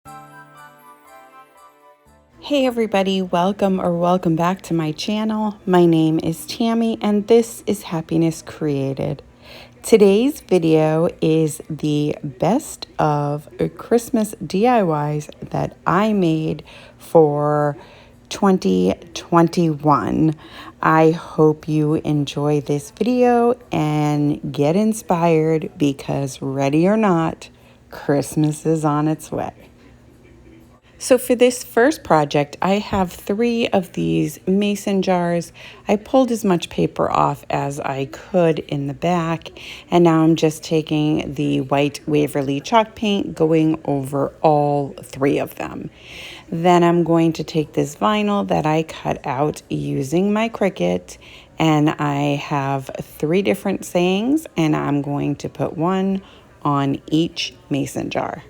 Hey everybody, welcome back to my channel. My name is Tammy and this is Happiness Created. Today's video is the best of Christmas DIYs that I made for 2021. I hope you enjoy this video and get inspired because ready or not, Christmas is on its way. So for this first project, I have 3 of these mason jars. I pulled as much paper off as I could in the back, and now I'm just taking the white Waverly chalk paint, going over all 3 of them. Then I'm going to take this vinyl that I cut out using my Cricut, and I have 3 different sayings, and I'm going to put one on each mason jar.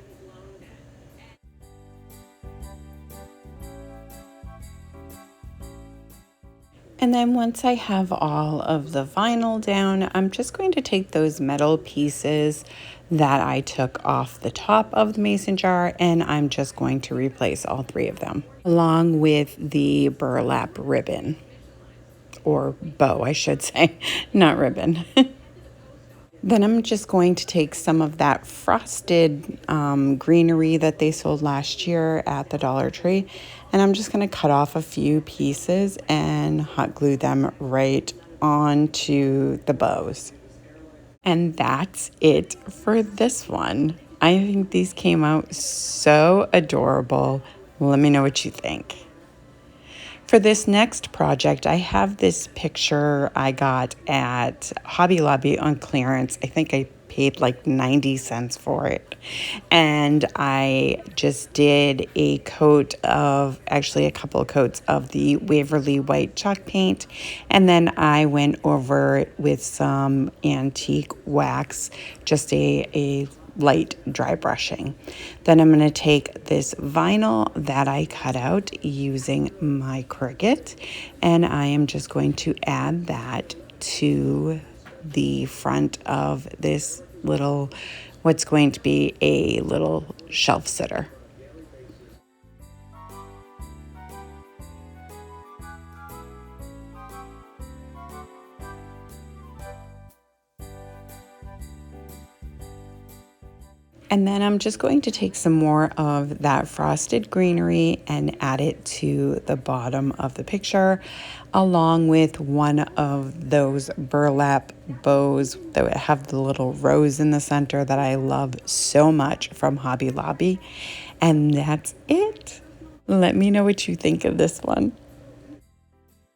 And then once I have all of the vinyl down, I'm just going to take those metal pieces that I took off the top of the mason jar, and I'm just going to replace all 3 of them, along with the burlap ribbon, or bow, I should say, not ribbon. Then I'm just going to take some of that frosted greenery that they sold last year at the Dollar Tree, and I'm just going to cut off a few pieces and hot glue them right onto the bows. And that's it for this one. I think these came out so adorable. Let me know what you think. For this next project, I have this picture I got at Hobby Lobby on clearance. I think I paid like 90 cents for it. And I just did a coat of, actually a couple of coats of the Waverly white chalk paint. And then I went over it with some antique wax, just a light dry brushing. Then I'm going to take this vinyl that I cut out using my Cricut, and I am just going to add that to the front of this little, what's going to be a little shelf sitter. And then I'm just going to take some more of that frosted greenery and add it to the bottom of the picture, along with one of those burlap bows that have the little rose in the center that I love so much from Hobby Lobby. And that's it. Let me know what you think of this one.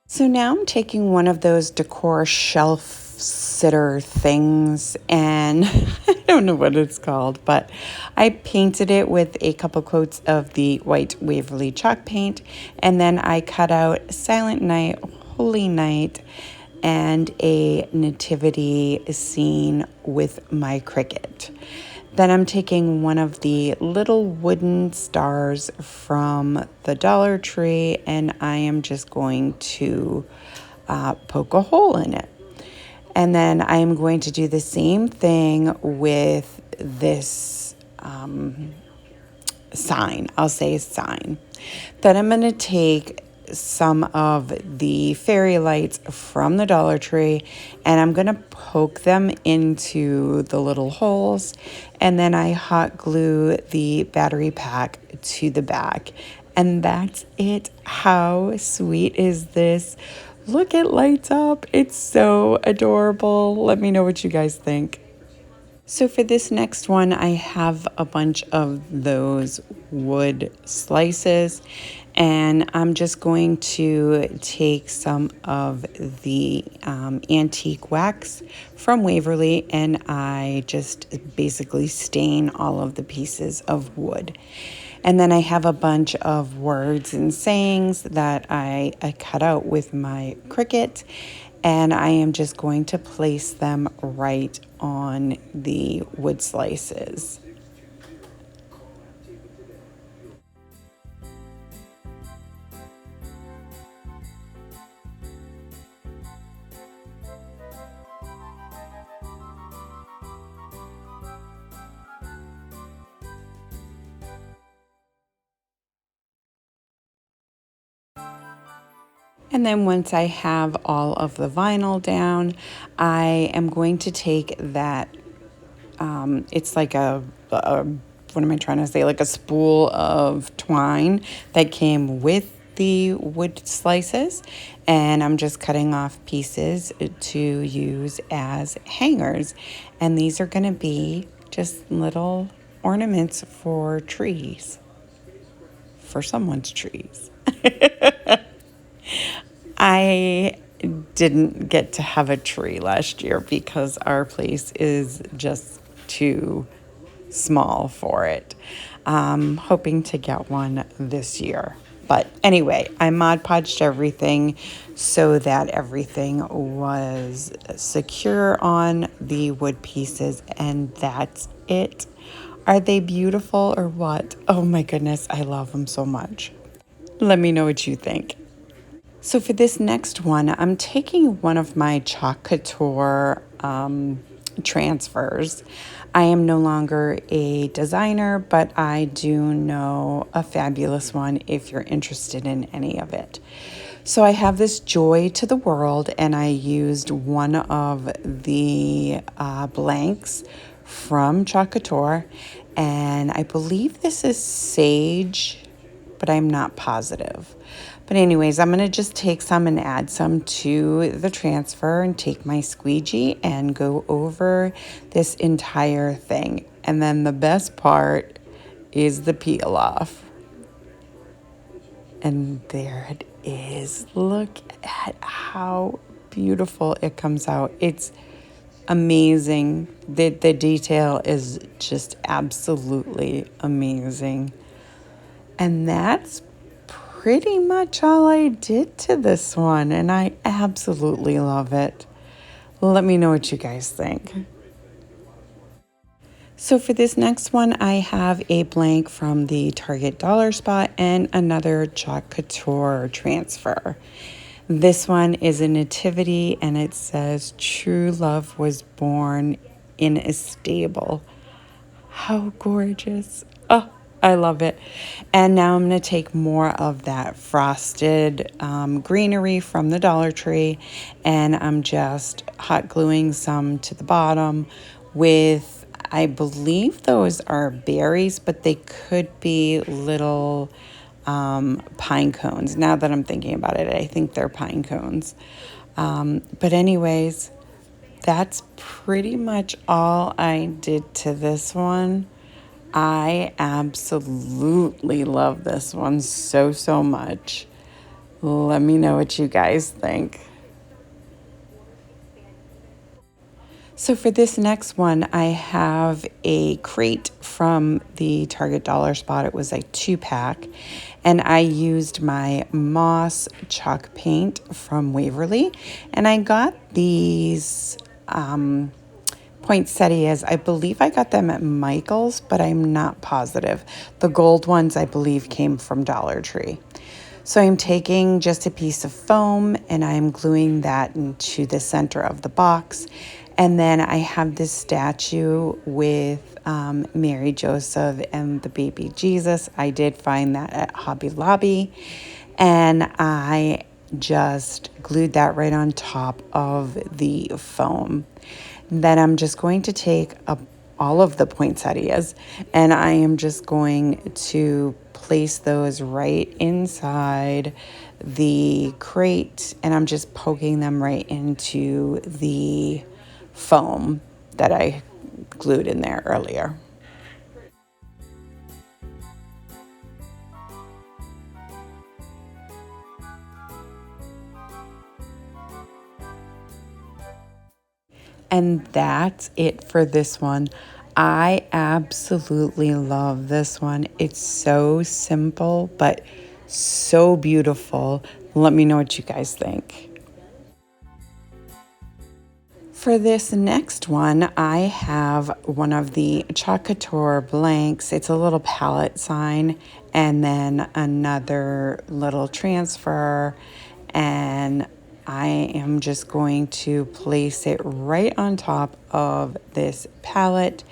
So now I'm taking one of those decor shelf sitter things, and I don't know what it's called, but I painted it with a couple coats of the white Waverly chalk paint, and then I cut out Silent Night, Holy Night, and a nativity scene with my Cricut. Then I'm taking one of the little wooden stars from the Dollar Tree, and I am just going to poke a hole in it. And then I am going to do the same thing with this sign. I'll say sign. Then I'm going to take some of the fairy lights from the Dollar Tree, and I'm going to poke them into the little holes, and then I hot glue the battery pack to the back. And that's it. How sweet is this? Look, it lights up. It's so adorable. Let me know what you guys think. So for this next one, I have a bunch of those wood slices, and I'm just going to take some of the antique wax from Waverly, and I just basically stain all of the pieces of wood. And then I have a bunch of words and sayings that I cut out with my Cricut, and I am just going to place them right on the wood slices. And then once I have all of the vinyl down, I am going to take that, it's like what am I trying to say? Like a spool of twine that came with the wood slices. And I'm just cutting off pieces to use as hangers. And these are going to be just little ornaments for trees, for someone's trees. I didn't get to have a tree last year because our place is just too small for it. Hoping to get one this year. But anyway, I Mod Podged everything so that everything was secure on the wood pieces, and that's it. Are they beautiful or what? Oh my goodness, I love them so much. Let me know what you think. So for this next one, I'm taking one of my Chalk Couture transfers. I am no longer a designer, but I do know a fabulous one if you're interested in any of it. So I have this Joy to the World, and I used one of the blanks from Chalk Couture, and I believe this is Sage, but I'm not positive. But anyways, I'm going to just take some and add some to the transfer and take my squeegee and go over this entire thing. And then the best part is the peel off. And there it is. Look at how beautiful it comes out. It's amazing. The detail is just absolutely amazing. And that's pretty much all I did to this one, and I absolutely love it. Let me know what you guys think. So for this next one, I have a blank from the Target Dollar Spot and another Chalk Couture transfer. This one is a nativity, and it says, "True love was born in a stable." How gorgeous. Oh, I love it. And now I'm going to take more of that frosted greenery from the Dollar Tree, and I'm just hot gluing some to the bottom with, I believe those are berries, but they could be little pine cones. Now that I'm thinking about it, I think they're pine cones. But anyways, that's pretty much all I did to this one. I absolutely love this one so much. Let me know what you guys think. So for this next one, I have a crate from the Target Dollar Spot. It was a 2-pack, and I used my moss chalk paint from Waverly, and I got these poinsettias. I believe I got them at Michael's, but I'm not positive. The gold ones, I believe, came from Dollar Tree. So I'm taking just a piece of foam and I'm gluing that into the center of the box. And then I have this statue with Mary, Joseph, and the baby Jesus. I did find that at Hobby Lobby. And I just glued that right on top of the foam. Then I'm just going to take all of the poinsettias, and I am just going to place those right inside the crate, and I'm just poking them right into the foam that I glued in there earlier. And that's it for this one. I absolutely love this one. It's so simple, but so beautiful. Let me know what you guys think. For this next one, I have one of the Chalk Couture blanks. It's a little palette sign, and then another little transfer, and I am just going to place it right on top of this palette,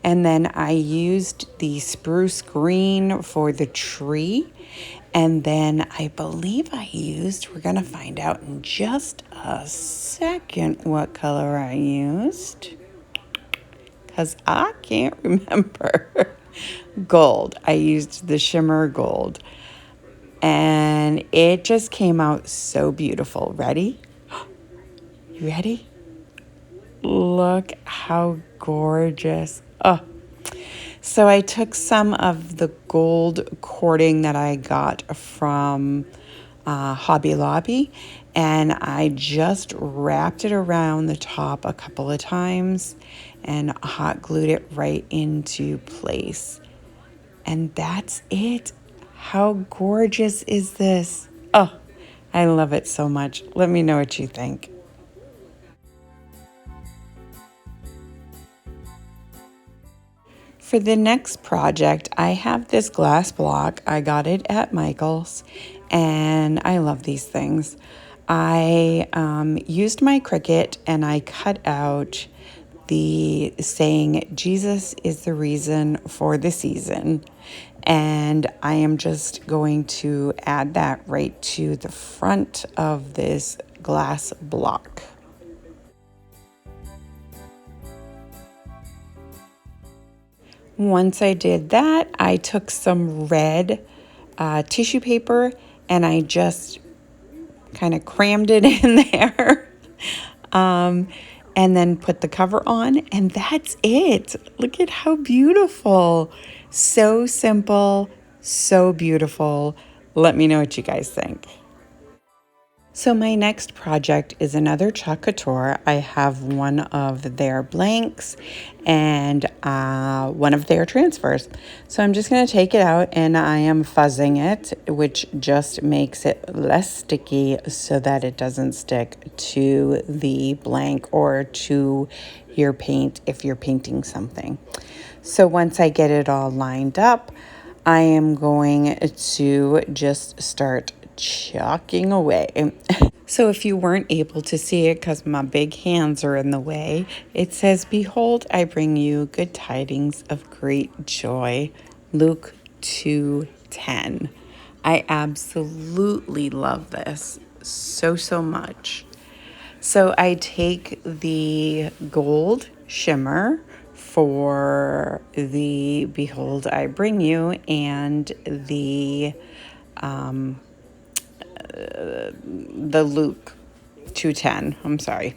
And then I used the spruce green for the tree. And then I believe I used, we're going to find out in just a second what color I used, because I can't remember. Gold. I used the shimmer gold. And it just came out so beautiful. Ready? You ready? Look how gorgeous. Oh. So I took some of the gold cording that I got from Hobby Lobby, and I just wrapped it around the top a couple of times and hot glued it right into place. And that's it. How gorgeous is this? Oh, I love it so much. Let me know what you think. For the next project, I have this glass block. I got it at Michael's, and I love these things. I used my Cricut and I cut out the saying, Jesus is the reason for the season. And I am just going to add that right to the front of this glass block. Once I did that, I took some red tissue paper and I just kind of crammed it in there. And then put the cover on, and that's it. Look at how beautiful. So simple, so beautiful. Let me know what you guys think. So my next project is another Chalk Couture. I have one of their blanks and one of their transfers. So I'm just going to take it out and I am fuzzing it, which just makes it less sticky so that it doesn't stick to the blank or to your paint if you're painting something. So once I get it all lined up, I am going to just start chalking away. So if you weren't able to see it because my big hands are in the way, it says, "Behold, I bring you good tidings of great joy." Luke 2:10. I absolutely love this so much. So I take the gold shimmer for the Behold I Bring You and the Luke 210, I'm sorry.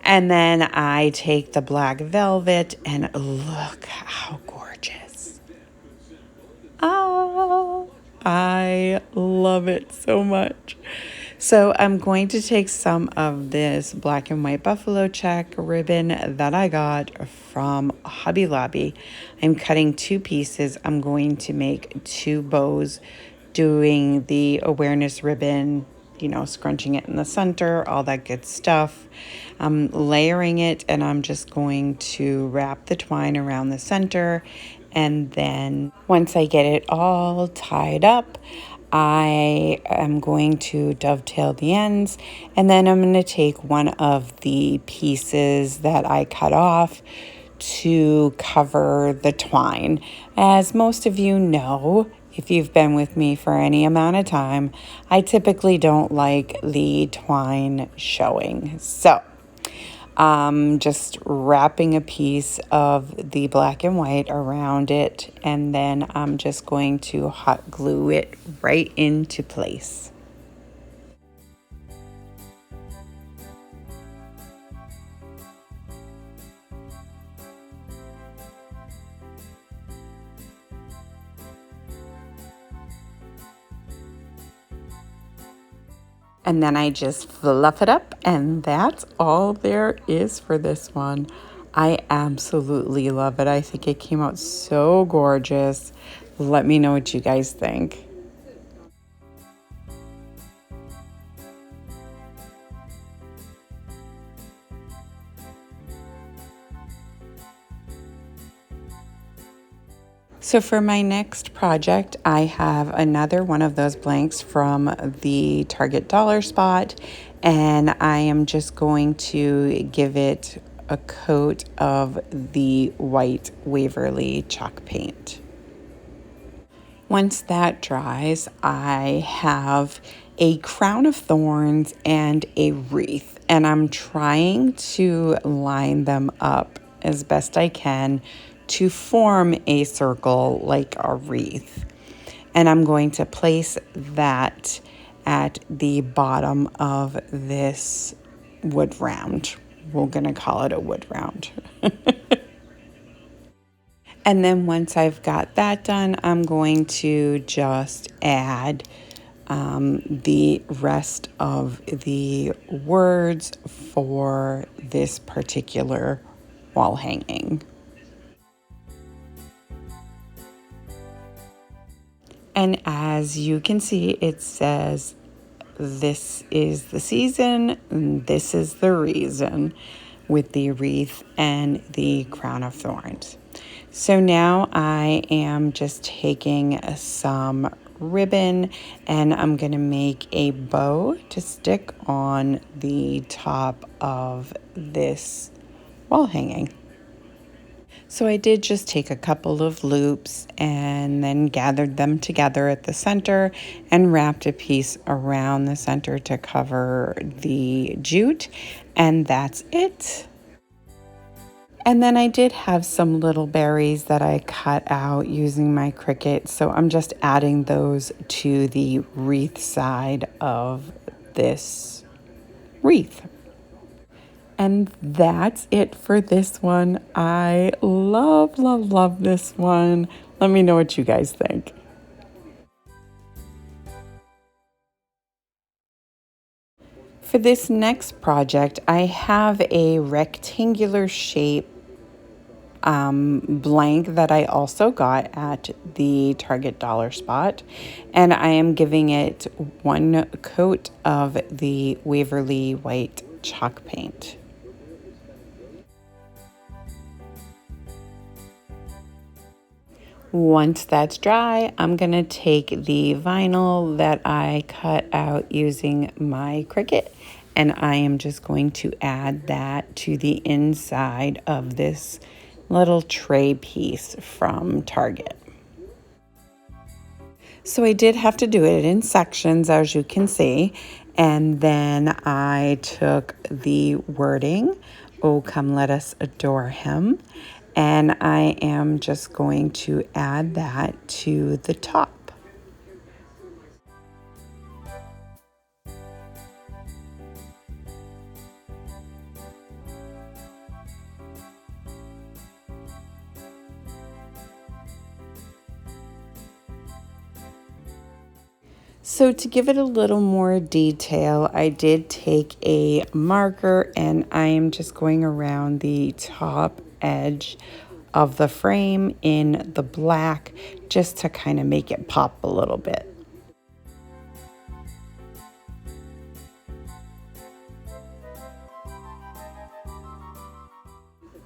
And then I take the black velvet and look how gorgeous. Oh, I love it so much. So I'm going to take some of this black and white buffalo check ribbon that I got from Hobby Lobby. I'm cutting 2 pieces. I'm going to make 2 bows, doing the awareness ribbon, you know, scrunching it in the center, all that good stuff. I'm layering it and I'm just going to wrap the twine around the center. And then once I get it all tied up, I am going to dovetail the ends, and then I'm going to take one of the pieces that I cut off to cover the twine. As most of you know, if you've been with me for any amount of time, I typically don't like the twine showing. So just wrapping a piece of the black and white around it, and then I'm just going to hot glue it right into place. And then I just fluff it up, and that's all there is for this one. I absolutely love it. I think it came out so gorgeous. Let me know what you guys think. So for my next project, I have another one of those blanks from the Target dollar spot, and I am just going to give it a coat of the white Waverly chalk paint. Once that dries, I have a crown of thorns and a wreath, and I'm trying to line them up as best I can to form a circle like a wreath. And I'm going to place that at the bottom of this wood round. We're going to call it a wood round. And then once I've got that done, I'm going to just add the rest of the words for this particular wall hanging. And as you can see, it says, "This is the season, and this is the reason," with the wreath and the crown of thorns. So now I am just taking some ribbon and I'm going to make a bow to stick on the top of this wall hanging. So I did just take a couple of loops and then gathered them together at the center and wrapped a piece around the center to cover the jute, and that's it. And then I did have some little berries that I cut out using my Cricut, so I'm just adding those to the wreath side of this wreath. And that's it for this one. I love, love, love this one. Let me know what you guys think. For this next project, I have a rectangular shape blank that I also got at the Target dollar spot, and I am giving it one coat of the Waverly white chalk paint. Once that's dry, I'm gonna take the vinyl that I cut out using my Cricut, and I am just going to add that to the inside of this little tray piece from Target. So I did have to do it in sections, as you can see, and then I took the wording, "Oh, come let us adore him," and I am just going to add that to the top. So to give it a little more detail, I did take a marker and I am just going around the top edge of the frame in the black just to kind of make it pop a little bit.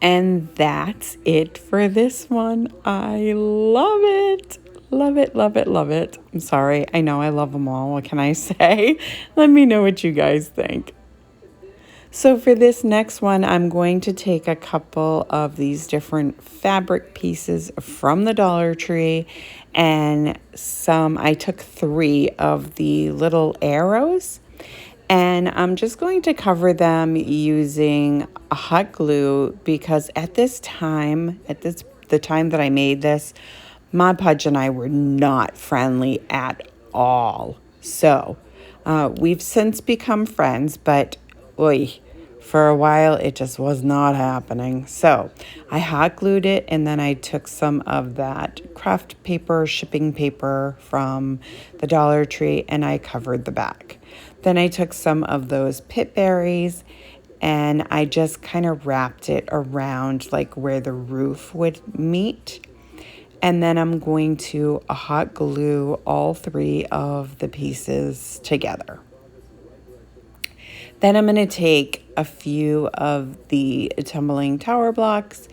And that's it for this one. I love it. Love it, love it, love it. I'm sorry. I know I love them all. What can I say? Let me know what you guys think. So for this next one, I'm going to take a couple of these different fabric pieces from the Dollar Tree and I took 3 of the little arrows, and I'm just going to cover them using a hot glue because at the time that I made this, Mod Podge and I were not friendly at all. So we've since become friends, but for a while it just was not happening. So I hot glued it, and then I took some of that craft paper, shipping paper from the Dollar Tree, and I covered the back. Then I took some of those pit berries and I just kind of wrapped it around like where the roof would meet. And then I'm going to hot glue all 3 of the pieces together. Then I'm going to take a few of the tumbling tower blocks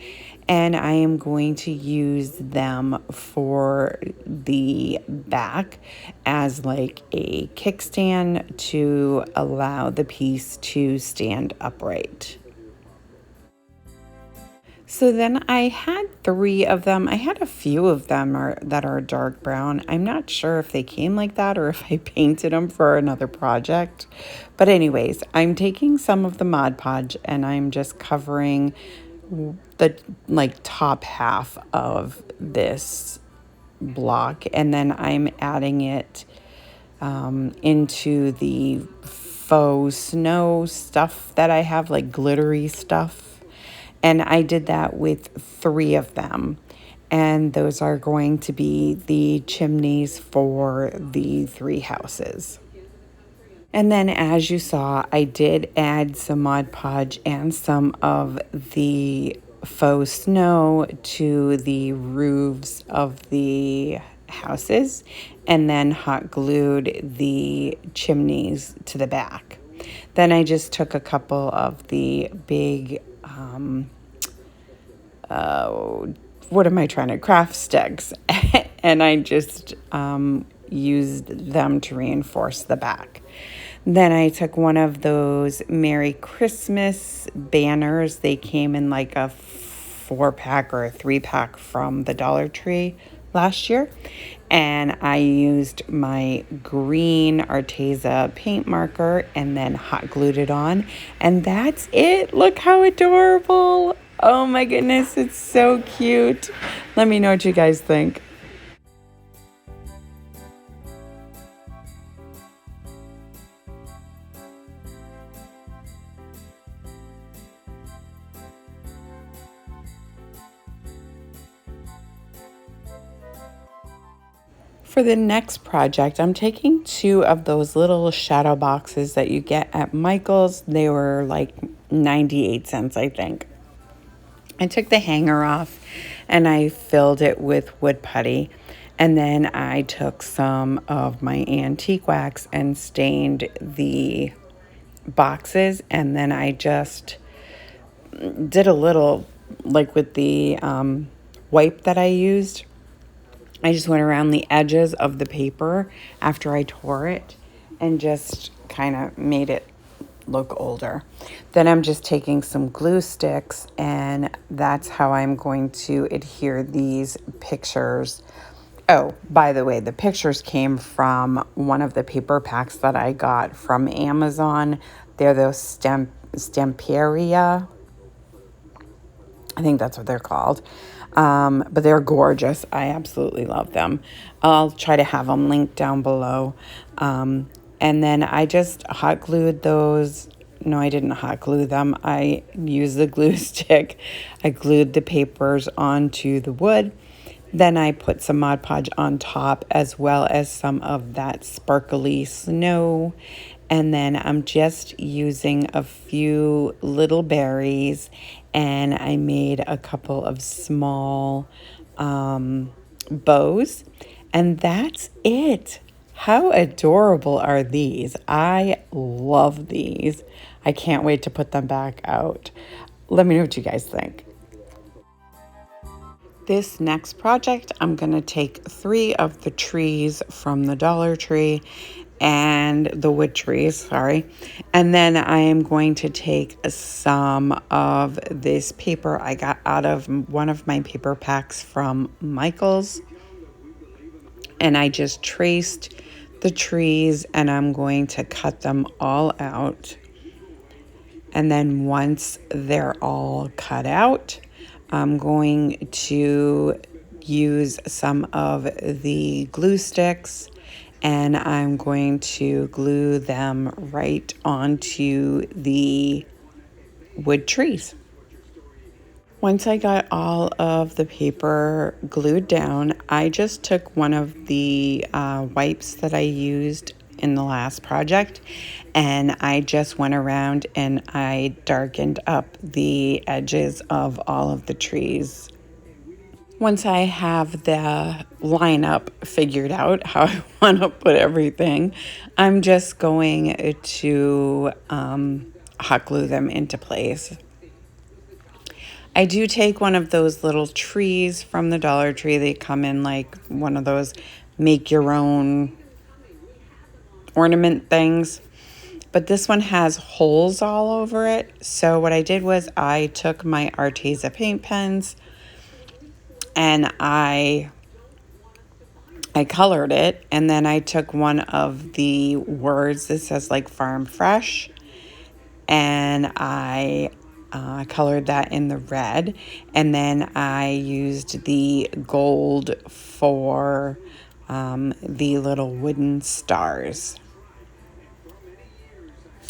and I am going to use them for the back as like a kickstand to allow the piece to stand upright. So then I had three of them. I had a few of them that are dark brown. I'm not sure if they came like that or if I painted them for another project. But anyways, I'm taking some of the Mod Podge and I'm just covering the top half of this block, and then I'm adding it into the faux snow stuff that I have, like glittery stuff. And I did that with three of them. And those are going to be the chimneys for the three houses. And then as you saw, I did add some Mod Podge and some of the faux snow to the roofs of the houses, and then hot glued the chimneys to the back. Then I just took a couple of the big, craft sticks, and I just used them to reinforce the back. Then I took one of those Merry Christmas banners. They came in like a 4-pack or a 3-pack from the Dollar Tree last year. And I used my green Arteza paint marker and then hot glued it on. And that's it. Look how adorable. Oh my goodness, it's so cute. Let me know what you guys think. For the next project, I'm taking 2 of those little shadow boxes that you get at Michael's. They were like 98 cents, I think. I took the hanger off and I filled it with wood putty. And then I took some of my antique wax and stained the boxes. And then I just did a little, like with the wipe that I used. I just went around the edges of the paper after I tore it and just kind of made it look older. Then I'm just taking some glue sticks, and that's how I'm going to adhere these pictures. Oh, by the way, the pictures came from one of the paper packs that I got from Amazon. They're those Stamperia. I think that's what they're called. But they're gorgeous. I absolutely love them. I'll try to have them linked down below. And then I just hot glued those. No, I didn't hot glue them. I used the glue stick. I glued the papers onto the wood. Then I put some Mod Podge on top, as well as some of that sparkly snow. And then I'm just using a few little berries, and I made a couple of small bows, and that's it. How adorable are these? I love these. I can't wait to put them back out. Let me know what you guys think. This next project, I'm going to take 3 of the trees from the Dollar Tree and the wood trees, sorry. And then I am going to take some of this paper I got out of one of my paper packs from Michael's. And I just traced the trees, and I'm going to cut them all out. And then once they're all cut out, I'm going to use some of the glue sticks, and I'm going to glue them right onto the wood trees. Once I got all of the paper glued down, I just took one of the wipes that I used in the last project, and I just went around and I darkened up the edges of all of the trees. Once I have the lineup figured out, how I want to put everything, I'm just going to hot glue them into place. I do take one of those little trees from the Dollar Tree. They come in like one of those make your own ornament things. but this one has holes all over it. So what I did was I took my Arteza paint pens and I colored it, and then I took one of the words that says like farm fresh, and I colored that in the red, and then I used the gold for the little wooden stars.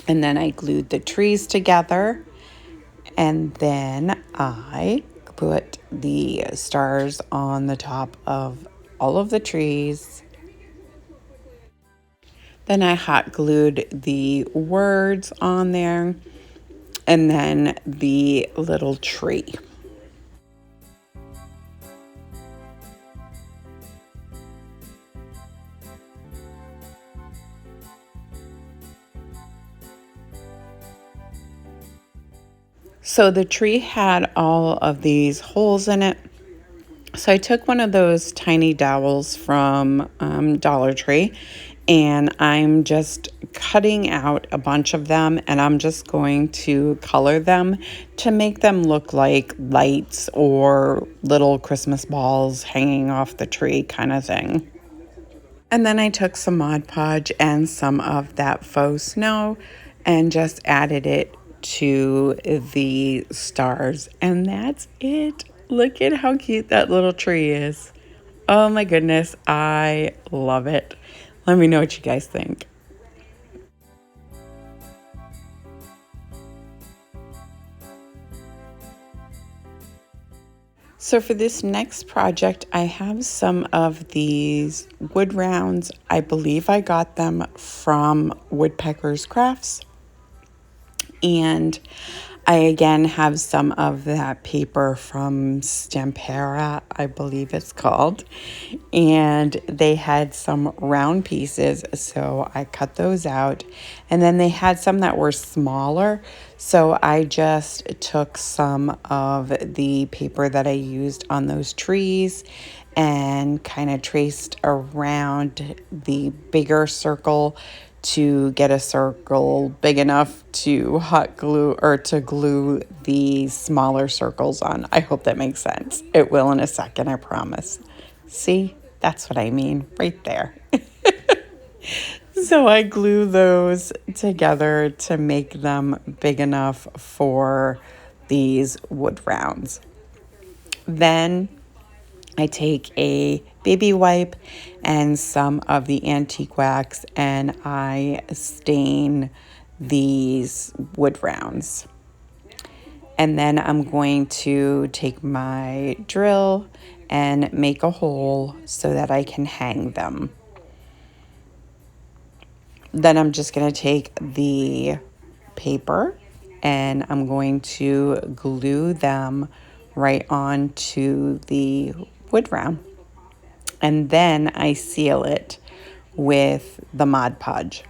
And then I glued the trees together, and then I put the stars on the top of all of the trees. Then I hot glued the words on there, and then the little tree. So the tree had all of these holes in it. So I took one of those tiny dowels from Dollar Tree, and I'm just cutting out a bunch of them, and I'm just going to color them to make them look like lights or little Christmas balls hanging off the tree kind of thing. And then I took some Mod Podge and some of that faux snow and just added it to the stars. And that's it. Look at how cute that little tree is. Oh my goodness, I love it. Let me know what you guys think. So for this next project, I have some of these wood rounds. I believe I got them from Woodpecker's Crafts. And I again have some of that paper from Stampera, I believe it's called. And they had some round pieces, so I cut those out. And then they had some that were smaller, so I just took some of the paper that I used on those trees and kind of traced around the bigger circle to get a circle big enough to hot glue or to glue the smaller circles on. I hope that makes sense. It will in a second, I promise. See, that's what I mean right there. So I glue those together to make them big enough for these wood rounds. Then I take a baby wipe and some of the antique wax, and I stain these wood rounds. And then I'm going to take my drill and make a hole so that I can hang them. Then I'm just going to take the paper and I'm going to glue them right onto the wood round. And then I seal it with the Mod Podge.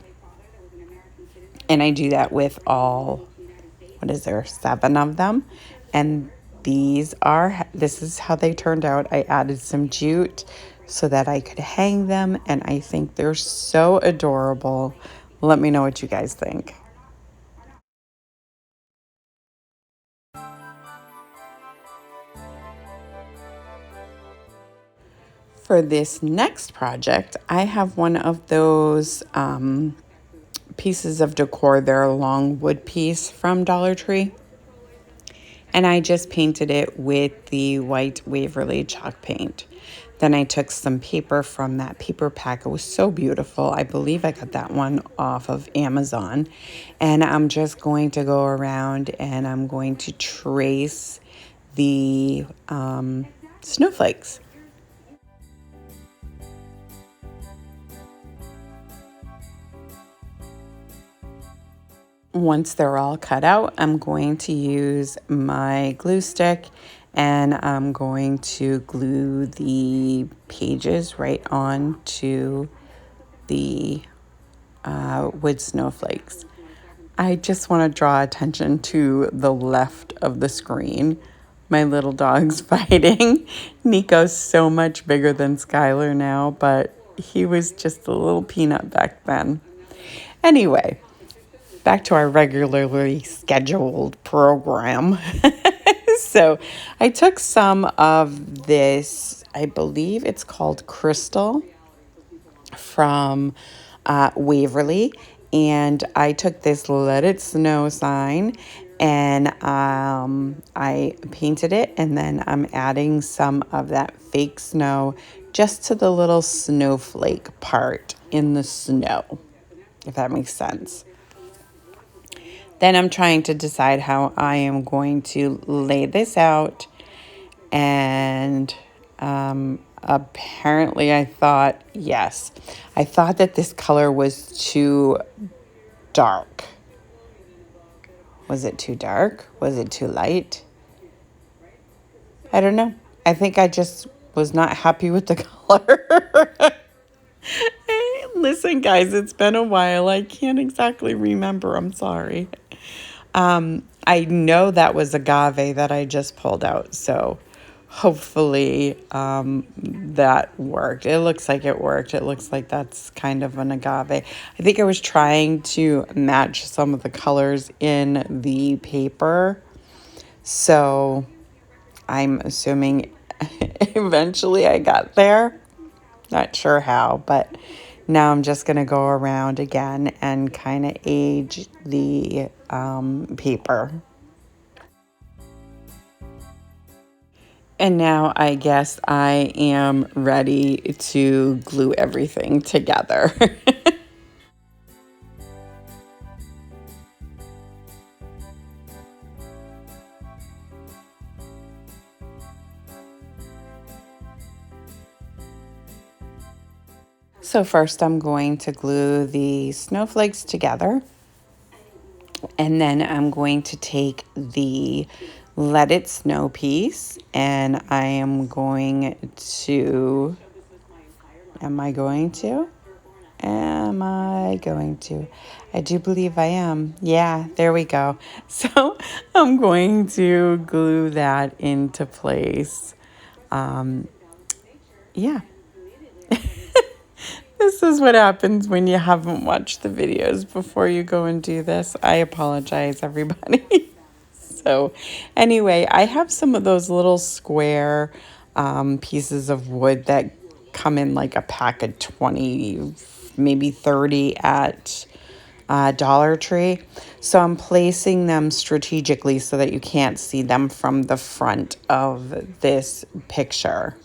And I do that with all, 7 of them. And this is how they turned out. I added some jute so that I could hang them, and I think they're so adorable. Let me know what you guys think. For this next project, I have one of those pieces of decor. They're a long wood piece from Dollar Tree. And I just painted it with the white Waverly chalk paint. Then I took some paper from that paper pack. It was so beautiful. I believe I got that one off of Amazon. And I'm just going to go around and I'm going to trace the snowflakes. Once they're all cut out, I'm going to use my glue stick and I'm going to glue the pages right onto the wood snowflakes. I just want to draw attention to the left of the screen. My little dog's fighting. Nico's so much bigger than Skylar now, but he was just a little peanut back then. Anyway, back to our regularly scheduled program. So I took some of this, I believe it's called Crystal from Waverly, and I took this Let It Snow sign and I painted it, and then I'm adding some of that fake snow just to the little snowflake part in the snow, if that makes sense. Then I'm trying to decide how I am going to lay this out. And apparently I thought that this color was too dark. Was it too dark? Was it too light? I don't know. I think I just was not happy with the color. Listen, guys, it's been a while. I can't exactly remember. I'm sorry. I know that was agave that I just pulled out, so hopefully that worked. It looks like it worked. It looks like that's kind of an agave. I think I was trying to match some of the colors in the paper, so I'm assuming eventually I got there. Not sure how, but now I'm just going to go around again and kind of age the paper. And now I guess I am ready to glue everything together. So first I'm going to glue the snowflakes together, and then I'm going to take the Let It Snow piece, and I am going to, am I going to? I do believe I am. Yeah, there we go. So I'm going to glue that into place. Yeah. This is what happens when you haven't watched the videos before you go and do this. I apologize, everybody. So anyway, I have some of those little square pieces of wood that come in like a pack of 20, maybe 30 at Dollar Tree. So I'm placing them strategically so that you can't see them from the front of this picture.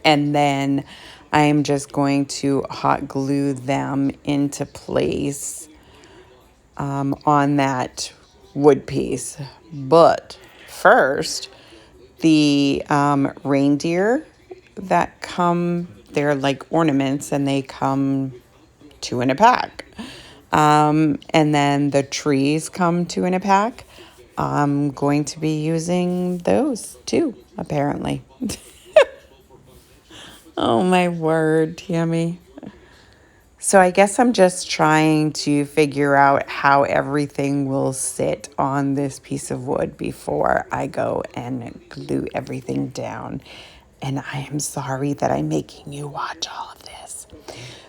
And then I'm just going to hot glue them into place on that wood piece. But first, the reindeer that come, they're like ornaments, and they come 2 in a pack. And then the trees come 2 in a pack. I'm going to be using those too, apparently. Oh my word, Tammy. So I guess I'm just trying to figure out how everything will sit on this piece of wood before I go and glue everything down. And I am sorry that I'm making you watch all of this.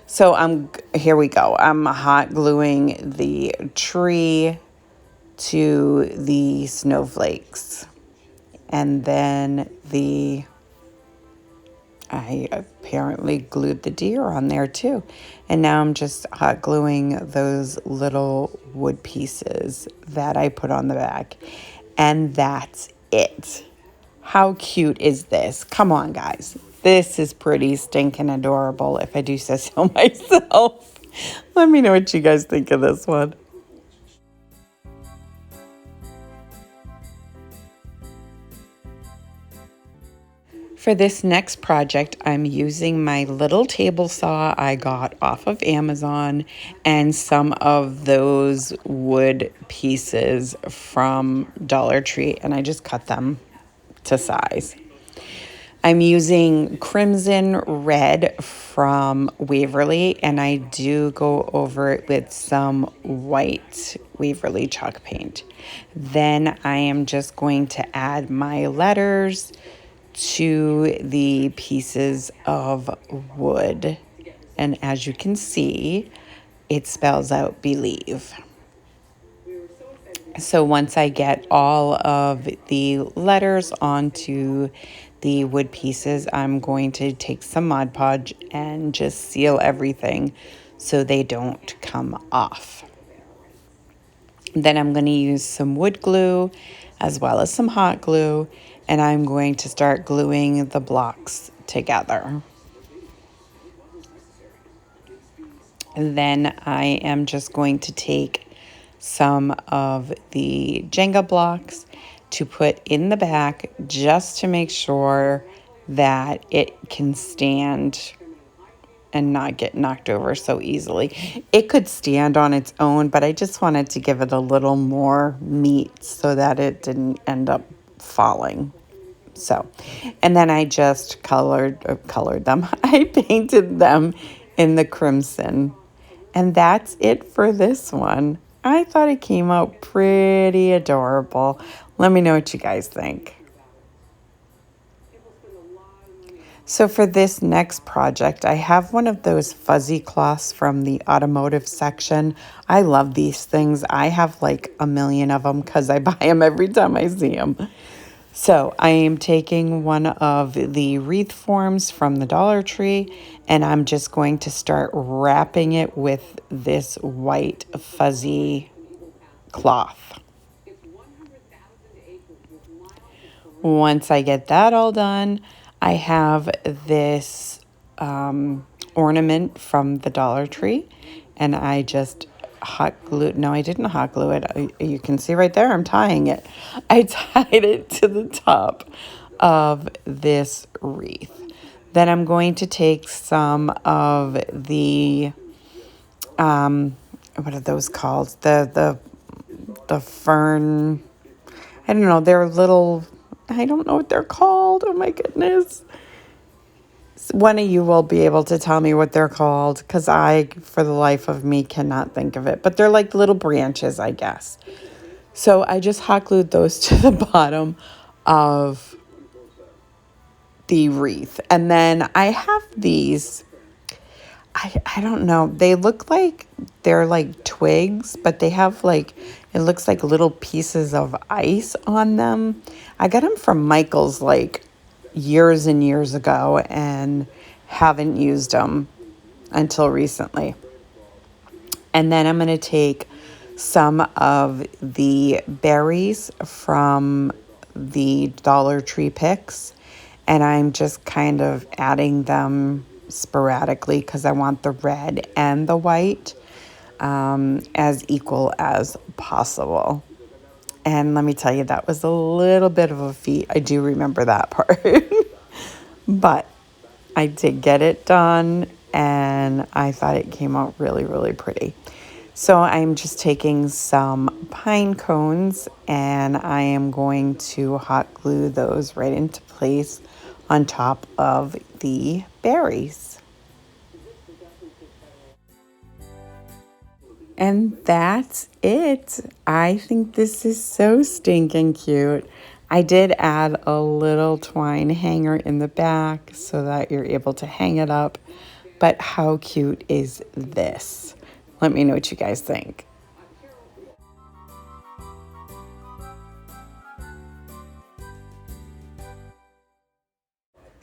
So here we go. I'm hot gluing the tree to the snowflakes. And then I apparently glued the deer on there too. And now I'm just hot gluing those little wood pieces that I put on the back. And that's it. How cute is this? Come on, guys. This is pretty stinking adorable, if I do say so myself. Let me know what you guys think of this one. For this next project, I'm using my little table saw I got off of Amazon and some of those wood pieces from Dollar Tree, and I just cut them to size. I'm using Crimson Red from Waverly, and I do go over it with some white Waverly chalk paint. Then I am just going to add my letters to the pieces of wood. And as you can see, it spells out believe. So once I get all of the letters onto the wood pieces, I'm going to take some Mod Podge and just seal everything so they don't come off. Then I'm going to use some wood glue as well as some hot glue, and I'm going to start gluing the blocks together. And then I am just going to take some of the Jenga blocks to put in the back just to make sure that it can stand and not get knocked over so easily. It could stand on its own, but I just wanted to give it a little more meat so that it didn't end up falling. So, and then I just colored them. I painted them in the crimson. And that's it for this one. I thought it came out pretty adorable. Let me know what you guys think. So for this next project, I have one of those fuzzy cloths from the automotive section. I love these things. I have like a million of them because I buy them every time I see them. So I am taking one of the wreath forms from the Dollar Tree, and I'm just going to start wrapping it with this white fuzzy cloth. Once I get that all done, I have this ornament from the Dollar Tree, and I just hot glue. No, I didn't hot glue it. You can see right there, I'm tying it. I tied it to the top of this wreath. Then I'm going to take some of the, what are those called? The fern, I don't know, they're little, I don't know what they're called. Oh my goodness. One of you will be able to tell me what they're called because I, for the life of me, cannot think of it. But they're like little branches, I guess. So I just hot glued those to the bottom of the wreath. And then I have these, I don't know, they look like they're like twigs, but they have like, it looks like little pieces of ice on them. I got them from Michael's like years and years ago and haven't used them until recently. And then I'm going to take some of the berries from the Dollar Tree picks, and I'm just kind of adding them sporadically because I want the red and the white as equal as possible. And let me tell you, that was a little bit of a feat. I do remember that part. But I did get it done, and I thought it came out really, really pretty. So I'm just taking some pine cones, and I am going to hot glue those right into place on top of the berries. And that's it. I think this is so stinking cute. I did add a little twine hanger in the back so that you're able to hang it up. But how cute is this? Let me know what you guys think.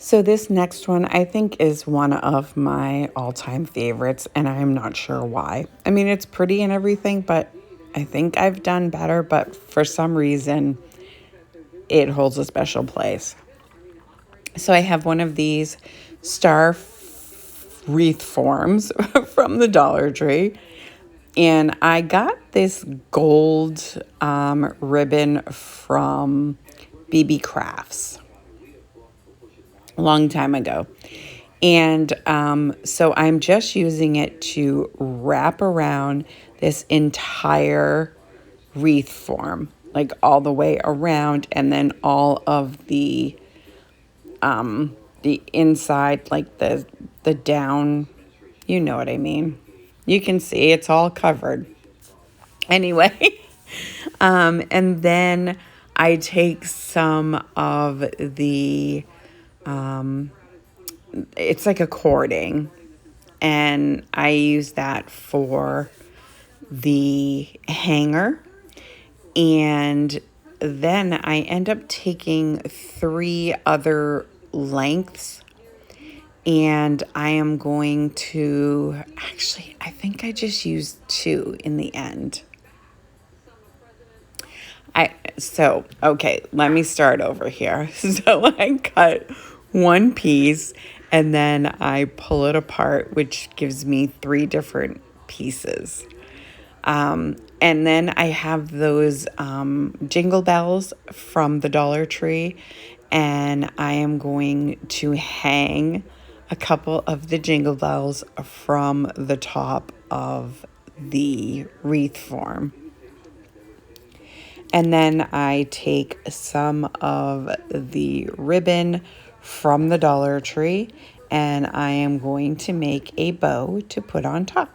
So this next one I think is one of my all-time favorites, and I'm not sure why. I mean, it's pretty and everything, but I think I've done better, but for some reason it holds a special place. So I have one of these star wreath forms from the Dollar Tree, and I got this gold ribbon from BB Crafts a long time ago. And so I'm just using it to wrap around this entire wreath form, like all the way around, and then all of the inside, like the down, you know what I mean. You can see it's all covered. Anyway, and then I take some of the, it's like a cording, and I use that for the hanger. And then I end up taking 3 other lengths, and I am going to, actually, I think I just used 2 in the end. Okay, let me start over here. So I cut 1 piece and then I pull it apart, which gives me 3 different pieces. And then I have those jingle bells from the Dollar Tree, and I am going to hang a couple of the jingle bells from the top of the wreath form. And then I take some of the ribbon from the Dollar Tree, and I am going to make a bow to put on top.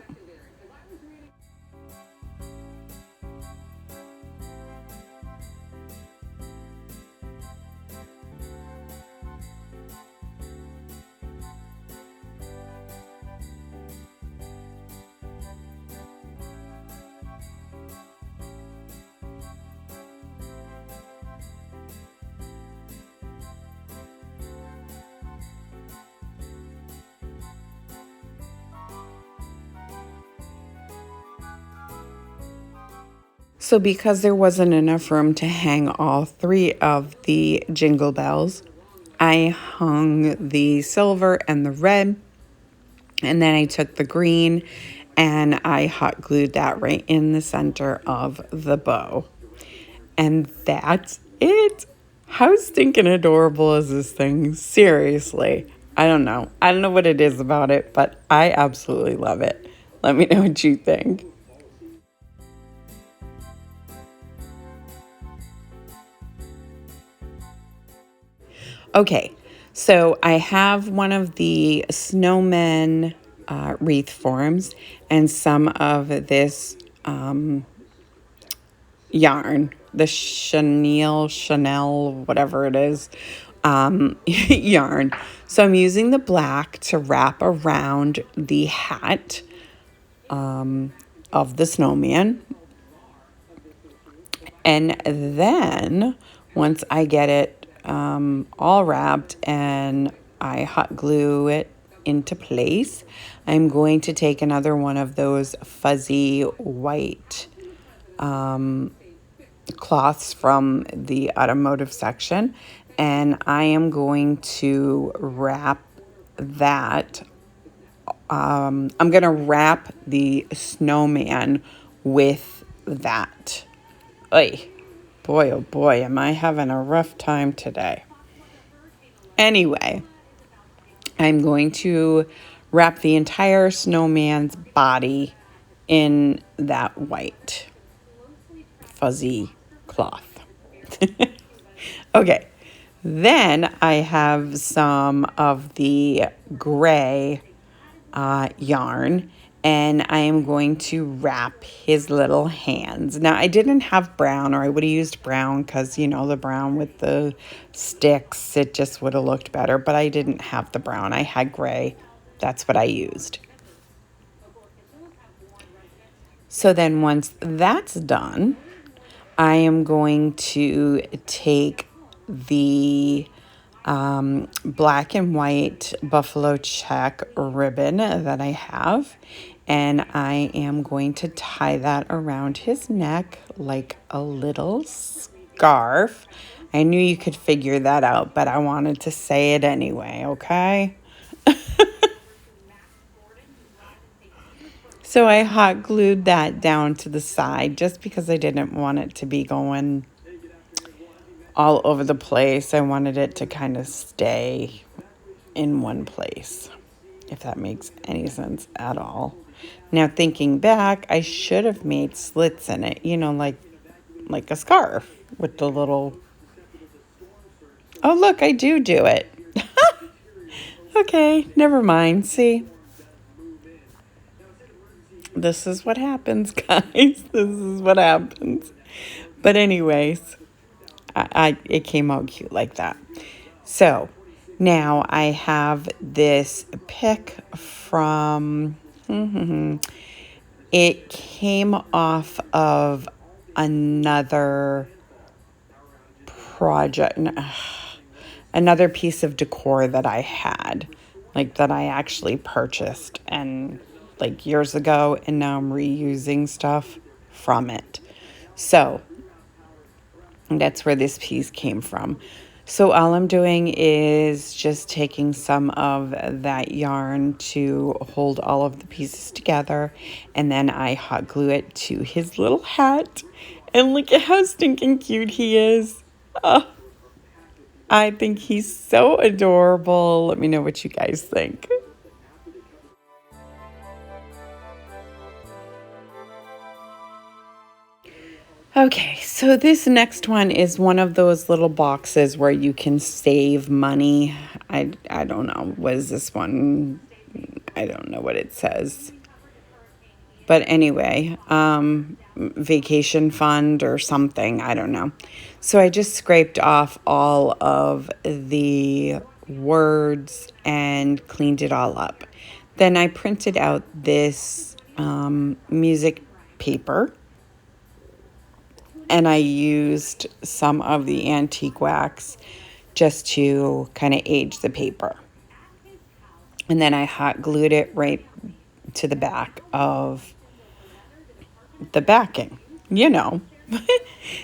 So because there wasn't enough room to hang all 3 of the jingle bells, I hung the silver and the red, and then I took the green and I hot glued that right in the center of the bow. And that's it. How stinking adorable is this thing? Seriously. I don't know. I don't know what it is about it, but I absolutely love it. Let me know what you think. Okay, so I have one of the Snowman wreath forms and some of this yarn, the Chanel, whatever it is, yarn. So I'm using the black to wrap around the hat of the snowman. And then once I get it all wrapped and I hot glue it into place, I'm going to take another one of those fuzzy white cloths from the automotive section, and I am going to wrap that. I'm going to wrap the snowman with that. Oy. Boy, oh boy, am I having a rough time today. Anyway, I'm going to wrap the entire snowman's body in that white fuzzy cloth. Okay, then I have some of the gray yarn, and I am going to wrap his little hands. Now, I didn't have brown, or I would have used brown because, you know, the brown with the sticks, it just would have looked better, but I didn't have the brown. I had gray. That's what I used. So then once that's done, I am going to take the black and white buffalo check ribbon that I have, and I am going to tie that around his neck like a little scarf. I knew you could figure that out, but I wanted to say it anyway, okay? So I hot glued that down to the side just because I didn't want it to be going all over the place. I wanted it to kind of stay in one place, if that makes any sense at all. Now, thinking back, I should have made slits in it, you know, like a scarf with the little... Oh, look, I do it. Okay, never mind. See? This is what happens, guys. This is what happens. But anyways, it came out cute like that. So Now I have this pick from, it came off of another project, another piece of decor that I had, like that I actually purchased and like years ago, and now I'm reusing stuff from it. So that's where this piece came from. So all I'm doing is just taking some of that yarn to hold all of the pieces together, and then I hot glue it to his little hat. And look at how stinking cute he is. Oh, I think he's so adorable. Let me know what you guys think. Okay, so this next one is one of those little boxes where you can save money. I don't know. What is this one? I don't know what it says. But anyway, vacation fund or something. I don't know. So I just scraped off all of the words and cleaned it all up. Then I printed out this music paper, and I used some of the antique wax just to kind of age the paper. And then I hot glued it right to the back of the backing, you know.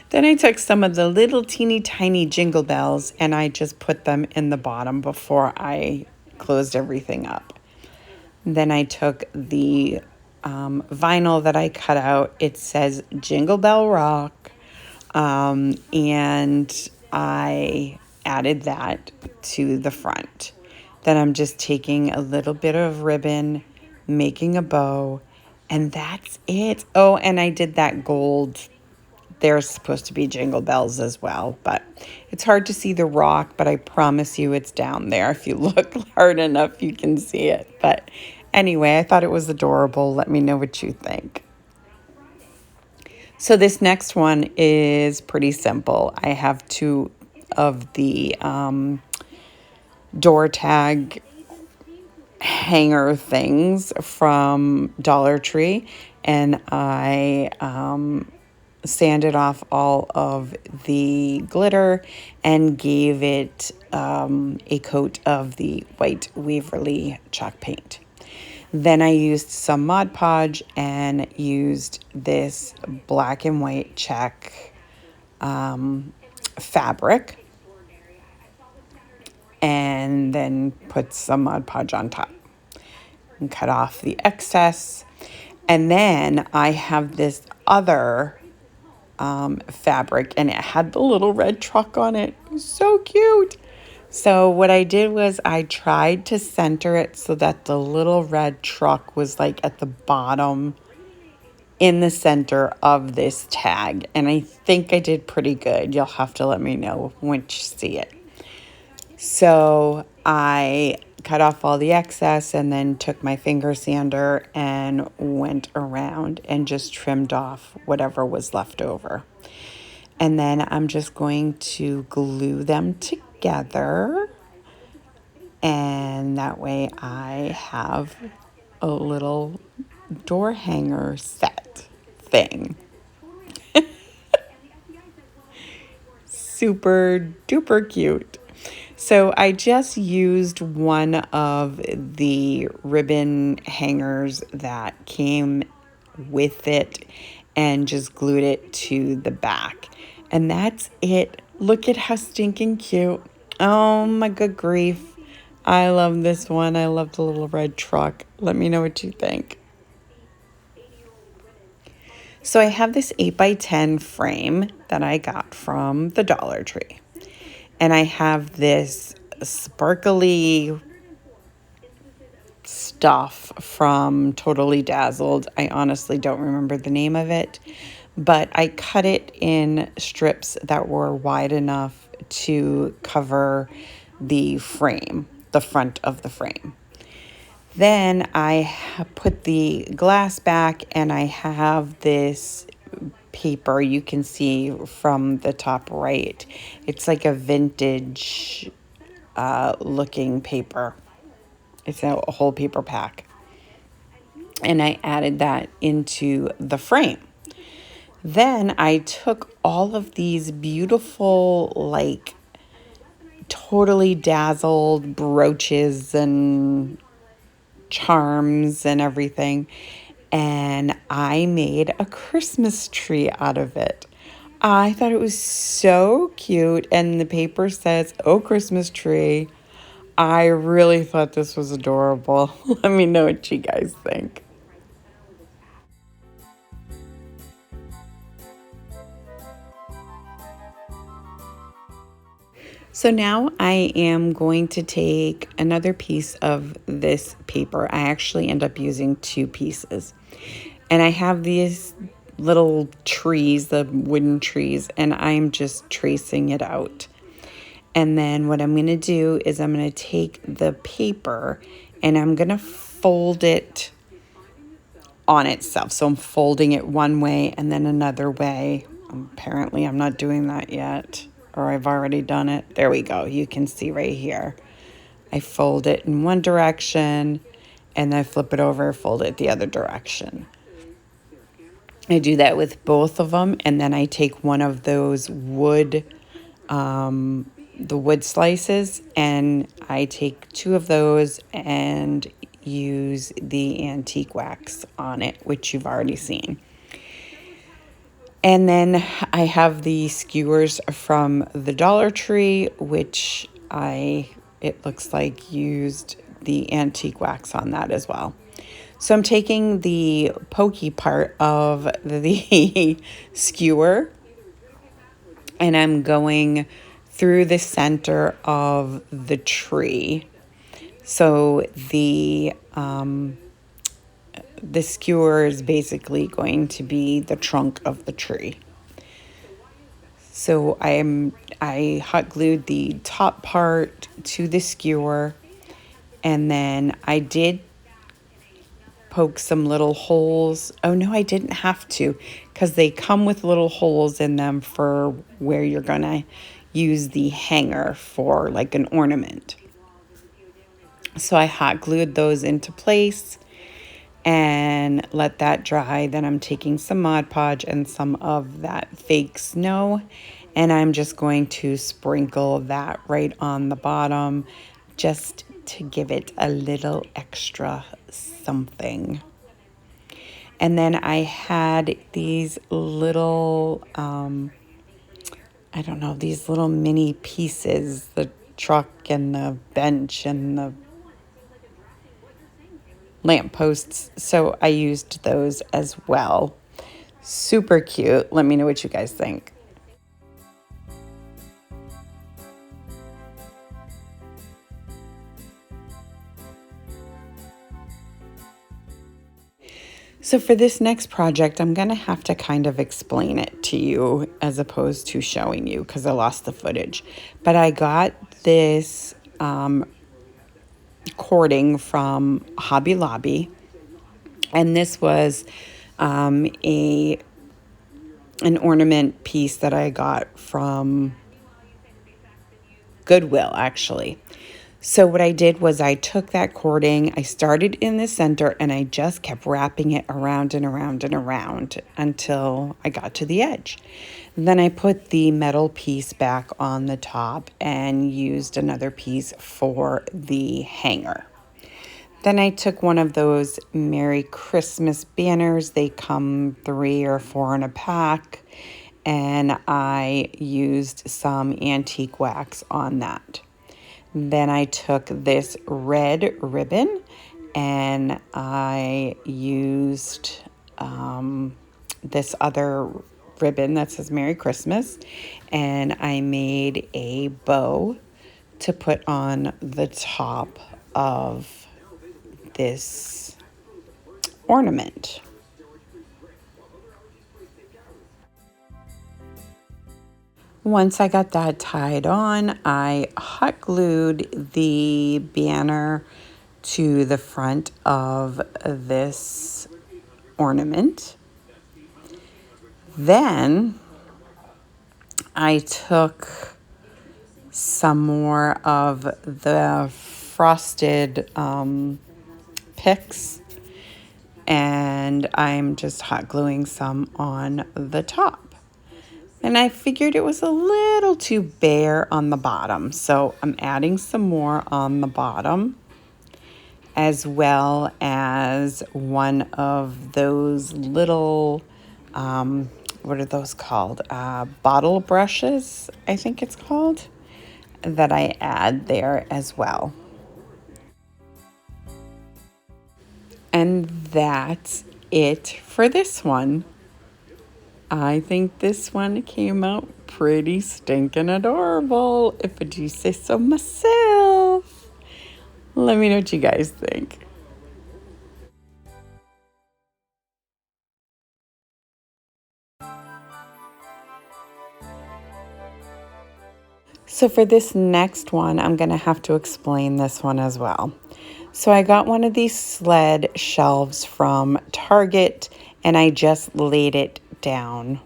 Then I took some of the little teeny tiny jingle bells and I just put them in the bottom before I closed everything up. Then I took the vinyl that I cut out. It says Jingle Bell Rock. And I added that to the front. Then I'm just taking a little bit of ribbon, making a bow, and that's it. Oh, and I did that gold. There's supposed to be jingle bells as well, but it's hard to see the rock, but I promise you it's down there. If you look hard enough, you can see it. But anyway, I thought it was adorable. Let me know what you think. So this next one is pretty simple. I have two of the door tag hanger things from Dollar Tree, and I sanded off all of the glitter and gave it a coat of the white Waverly chalk paint. Then I used some Mod Podge and used this black and white check fabric, and then put some Mod Podge on top and cut off the excess. And then I have this other fabric, and it had the little red truck on it. It was so cute. So what I did was I tried to center it so that the little red truck was like at the bottom in the center of this tag. And I think I did pretty good. You'll have to let me know once you see it. So I cut off all the excess and then took my finger sander and went around and just trimmed off whatever was left over. And then I'm just going to glue them together. And that way I have a little door hanger set thing. Super duper cute. So I just used one of the ribbon hangers that came with it and just glued it to the back. And that's it. Look at how stinking cute. Oh my good grief. I love this one. I love the little red truck. Let me know what you think. So I have this 8x10 frame that I got from the Dollar Tree. And I have this sparkly stuff from Totally Dazzled. I honestly don't remember the name of it, but I cut it in strips that were wide enough to cover the frame, the front of the frame. Then I put the glass back, and I have this paper you can see from the top right. It's like a vintage looking paper. It's a whole paper pack. And I added that into the frame. Then I took all of these beautiful, like, totally dazzled brooches and charms and everything, and I made a Christmas tree out of it. I thought it was so cute, and the paper says, "Oh, Christmas tree." I really thought this was adorable. Let me know what you guys think. So now I am going to take another piece of this paper. I actually end up using two pieces. And I have these little trees, the wooden trees, and I'm just tracing it out. And then what I'm going to do is I'm going to take the paper and I'm going to fold it on itself. So I'm folding it one way and then another way. Apparently I'm not doing that yet, or I've already done it. There we go. You can see right here. I fold it in one direction and then I flip it over, fold it the other direction. I do that with both of them, and then I take one of those wood, the wood slices, and I take two of those and use the antique wax on it, which you've already seen. And then I have the skewers from the Dollar Tree, which it looks like used the antique wax on that as well. So I'm taking the pokey part of the skewer and I'm going through the center of the tree. So the skewer is basically going to be the trunk of the tree. So I hot glued the top part to the skewer, and then I did poke some little holes. Oh no, I didn't have to, because they come with little holes in them for where you're gonna use the hanger for like an ornament. So I hot glued those into place and let that dry. Then I'm taking some Mod Podge and some of that fake snow, and I'm just going to sprinkle that right on the bottom just to give it a little extra something. And then I had these little, I don't know, these little mini pieces, the truck and the bench and the lampposts. So I used those as well. Super cute. Let me know what you guys think. So for this next project, I'm going to have to kind of explain it to you as opposed to showing you because I lost the footage. But I got this cording from Hobby Lobby, and this was an ornament piece that I got from Goodwill, actually. So what I did was I took that cording, I started in the center, and I just kept wrapping it around and around and around until I got to the edge. Then I put the metal piece back on the top and used another piece for the hanger. Then I took one of those Merry Christmas banners. They come 3 or 4 in a pack, and I used some antique wax on that. Then I took this red ribbon and I used this other ribbon that says Merry Christmas, and I made a bow to put on the top of this ornament. Once I got that tied on, I hot glued the banner to the front of this ornament. Then I took some more of the frosted picks, and I'm just hot gluing some on the top. And I figured it was a little too bare on the bottom, so I'm adding some more on the bottom, as well as one of those little, what are those called? Bottle brushes, I think it's called, that I add there as well. And that's it for this one. I think this one came out pretty stinking adorable, if I do say so myself. Let me know what you guys think. So for this next one, I'm going to have to explain this one as well. So I got one of these Sled shelves from Target, and I just laid it down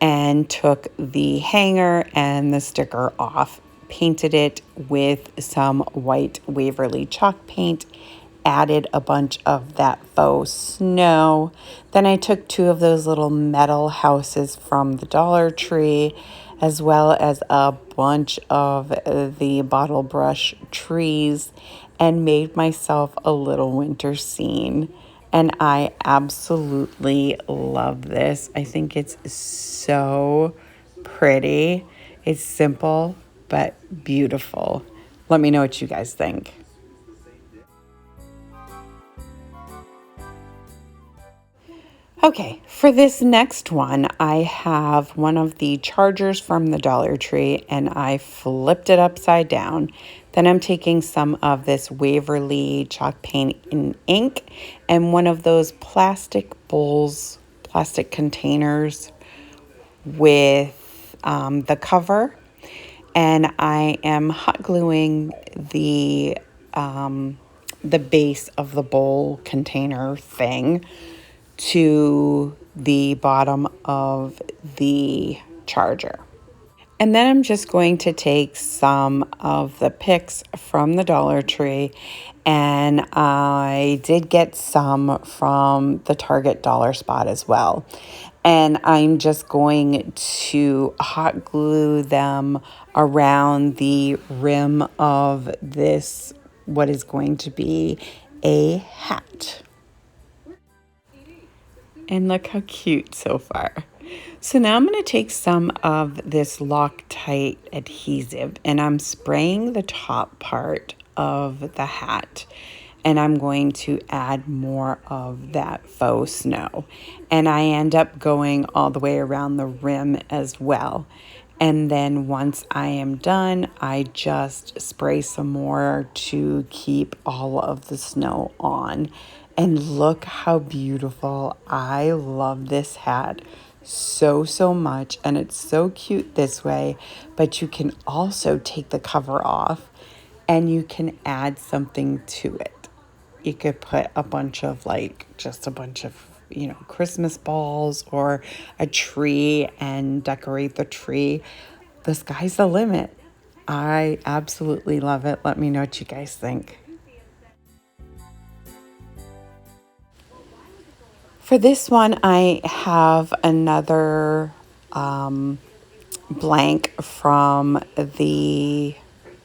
and took the hanger and the sticker off, painted it with some white Waverly chalk paint, added a bunch of that faux snow. Then I took two of those little metal houses from the Dollar Tree, as well as a bunch of the bottle brush trees, and made myself a little winter scene. And I absolutely love this. I think it's so pretty. It's simple, but beautiful. Let me know what you guys think. Okay, for this next one, I have one of the chargers from the Dollar Tree, and I flipped it upside down. Then I'm taking some of this Waverly chalk paint in ink and one of those plastic bowls, plastic containers with the cover, and I am hot gluing the base of the bowl container thing to the bottom of the charger. And then I'm just going to take some of the picks from the Dollar Tree, and I did get some from the Target dollar spot as well. And I'm just going to hot glue them around the rim of this, what is going to be a hat. And look how cute so far. So now I'm going to take some of this Loctite adhesive, and I'm spraying the top part of the hat, and I'm going to add more of that faux snow. And I end up going all the way around the rim as well. And then once I am done, I just spray some more to keep all of the snow on. And look how beautiful. I love this hat so much, and it's so cute this way, but you can also take the cover off and you can add something to it. You could put a bunch of just a bunch of Christmas balls or a tree and decorate the tree. The sky's the limit. I absolutely love it. Let me know what you guys think. For this one, I have another blank from the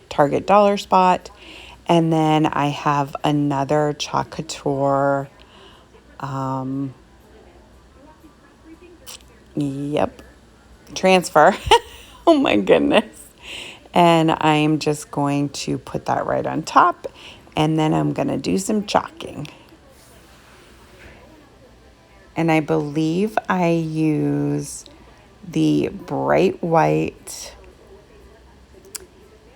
Target dollar spot. And then I have another Chalk Couture, transfer. Oh my goodness. And I'm just going to put that right on top. And then I'm going to do some chalking. And I believe I use the bright white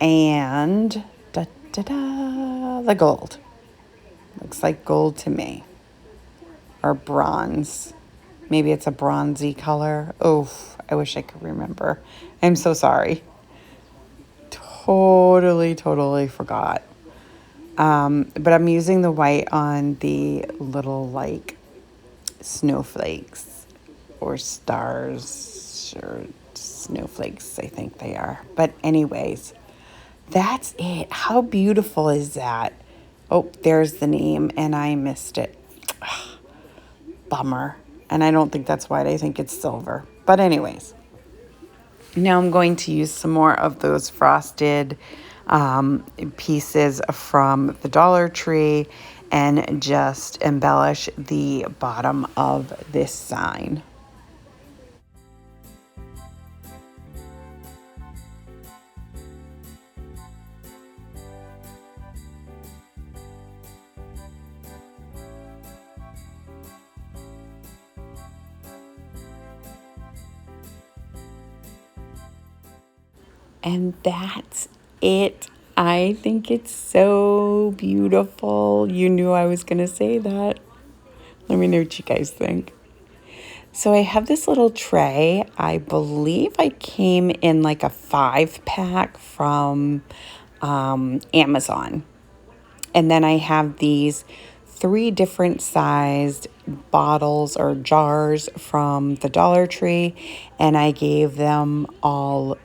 and the gold. Looks like gold to me. Or bronze. Maybe it's a bronzy color. Oh, I wish I could remember. I'm so sorry. Totally forgot. But I'm using the white on the little snowflakes or stars or snowflakes, I think they are. But anyways, That's it. How beautiful is that? Oh, there's the name and I missed it. Bummer. And I don't think that's white. I think it's silver. But anyways, now I'm going to use some more of those frosted pieces from the Dollar Tree and just embellish the bottom of this sign. And that's it. I think it's so beautiful. You knew I was going to say that. Let me know what you guys think. So I have this little tray. I believe I came in like a 5-pack from Amazon. And then I have these 3 different sized bottles or jars from the Dollar Tree. And I gave them all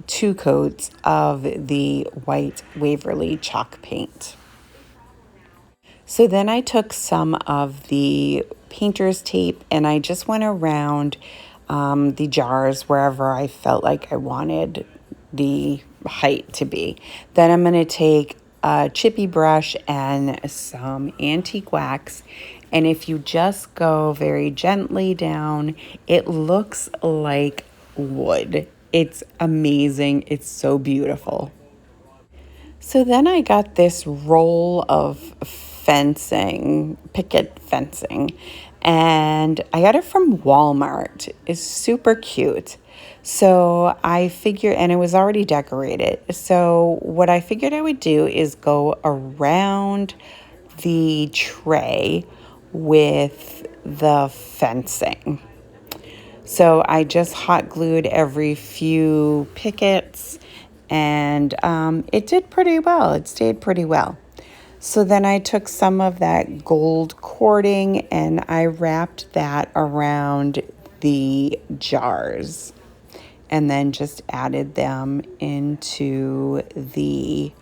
2 coats of the white Waverly chalk paint. So then I took some of the painter's tape and I just went around the jars wherever I felt like I wanted the height to be. Then I'm going to take a chippy brush and some antique wax. And if you just go very gently down, it looks like wood. It's amazing. It's so beautiful. So then I got this roll of fencing, picket fencing, and I got it from Walmart. It's super cute. So I figured, and it was already decorated. So what I figured I would do is go around the tray with the fencing. So I just hot glued every few pickets and it did pretty well. It stayed pretty well. So then I took some of that gold cording and I wrapped that around the jars and then just added them into the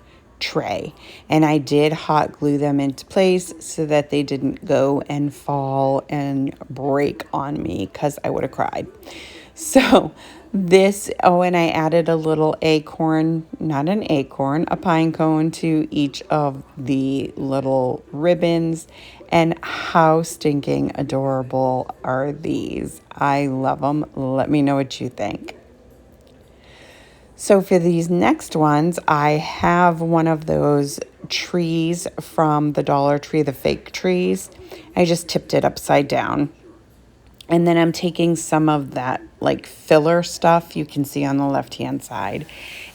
tray. And I did hot glue them into place so that they didn't go and fall and break on me because I would have cried. So this, oh, and I added a little acorn, not an acorn, a pine cone to each of the little ribbons. And how stinking adorable are these? I love them. Let me know what you think. So for these next ones, I have one of those trees from the Dollar Tree, the fake trees. I just tipped it upside down. And then I'm taking some of that like filler stuff you can see on the left-hand side.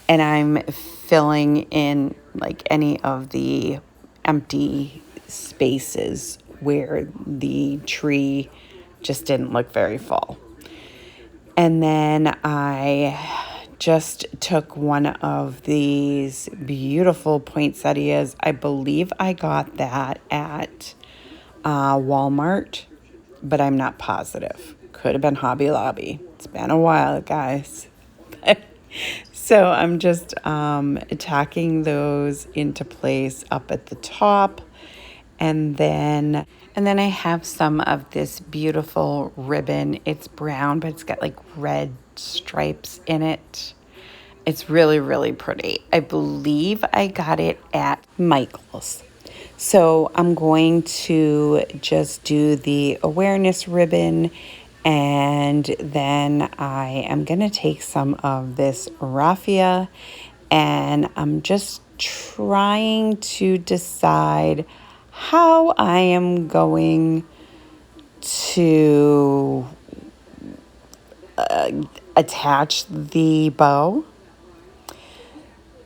And I'm filling in like any of the empty spaces where the tree just didn't look very full. And then I just took one of these beautiful poinsettias. I believe I got that at Walmart, but I'm not positive. Could have been Hobby Lobby. It's been a while, guys. So I'm just tacking those into place up at the top. And then I have some of this beautiful ribbon. It's brown, but it's got like red stripes in it. It's really, really pretty. I believe I got it at Michael's. So I'm going to just do the awareness ribbon, and then I am going to take some of this raffia, and I'm just trying to decide how I am going to attach the bow.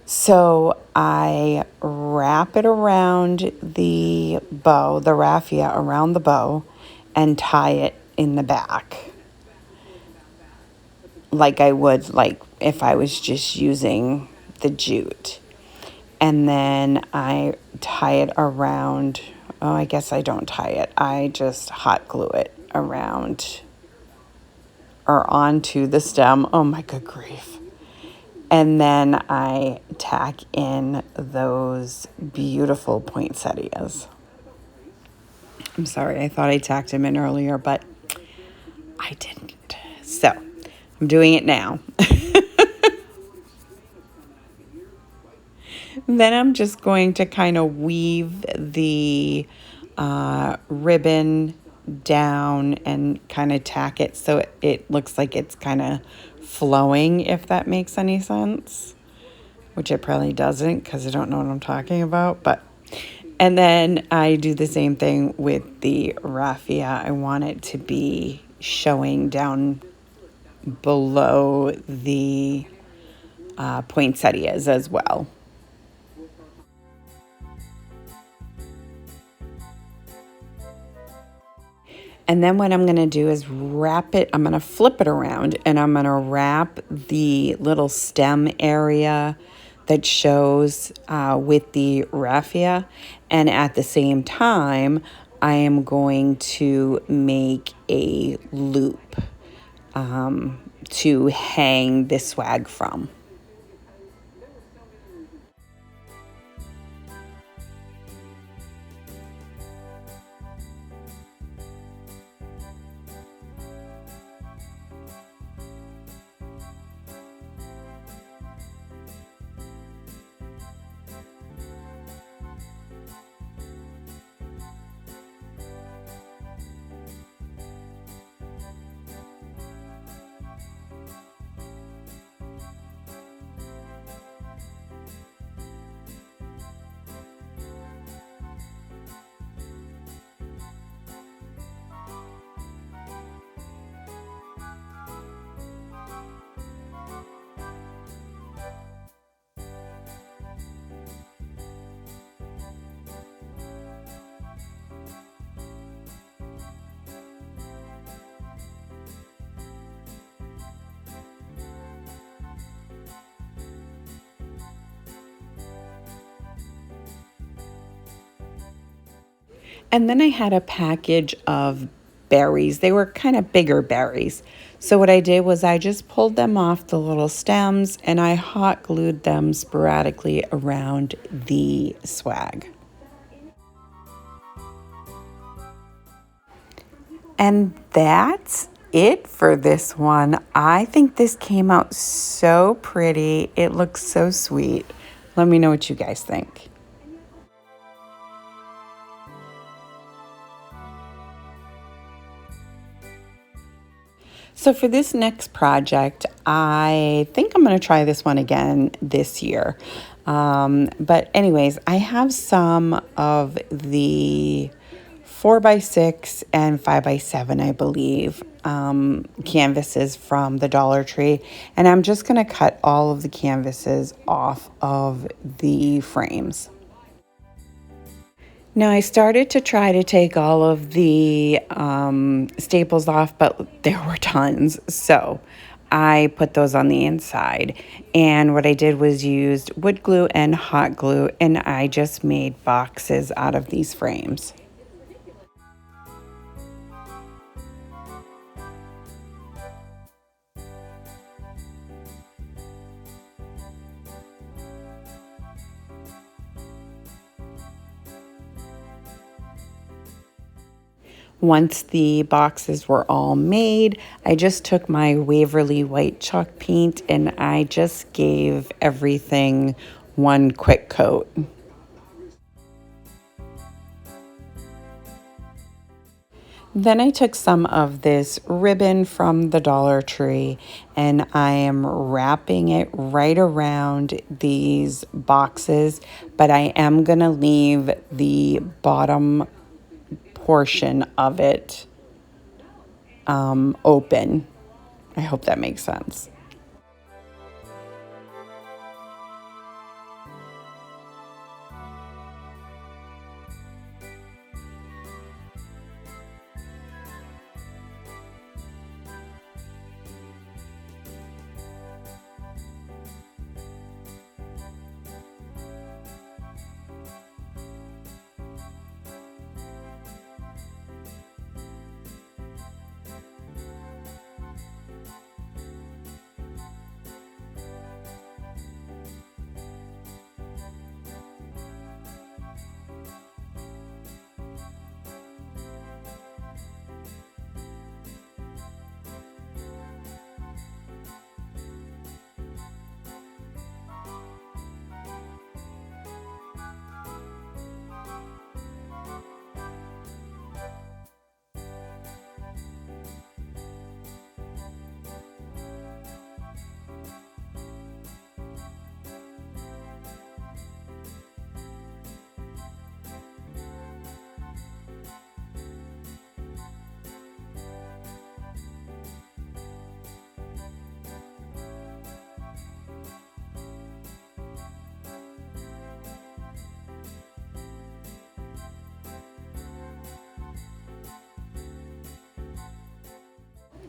So I wrap it around the bow, the raffia around the bow, and tie it in the back. Like I would like if I was just using the jute. And then I tie it around, oh, I guess I don't tie it. I just hot glue it around or onto the stem. Oh my good grief. And then I tack in those beautiful poinsettias. I'm sorry, I thought I tacked them in earlier, but I didn't. So I'm doing it now. Then I'm just going to kind of weave the ribbon down and kind of tack it so it looks like it's kind of flowing, if that makes any sense, which it probably doesn't because I don't know what I'm talking about. But and then I do the same thing with the raffia. I want it to be showing down below the poinsettias as well. And then what I'm going to do is wrap it. I'm going to flip it around and I'm going to wrap the little stem area that shows with the raffia. And at the same time, I am going to make a loop to hang the swag from. And then I had a package of berries. They were kind of bigger berries. So what I did was I just pulled them off the little stems and I hot glued them sporadically around the swag. And that's it for this one. I think this came out so pretty. It looks so sweet. Let me know what you guys think. So for this next project, I think I'm going to try this one again this year. But anyways, I have some of the 4x6 and 5x7, I believe, canvases from the Dollar Tree. And I'm just going to cut all of the canvases off of the frames. Now, I started to try to take all of the staples off, but there were tons. So I put those on the inside. And what I did was used wood glue and hot glue, and I just made boxes out of these frames. Once the boxes were all made, I just took my Waverly white chalk paint and I just gave everything one quick coat. Then I took some of this ribbon from the Dollar Tree and I am wrapping it right around these boxes, but I am going to leave the bottom portion of it open. I hope that makes sense.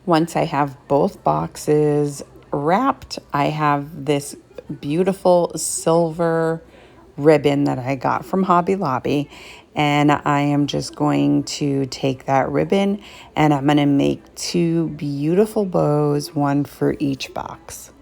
Once I have both boxes wrapped, I have this beautiful silver ribbon that I got from Hobby Lobby. And I am just going to take that ribbon and I'm going to make two beautiful bows, one for each box.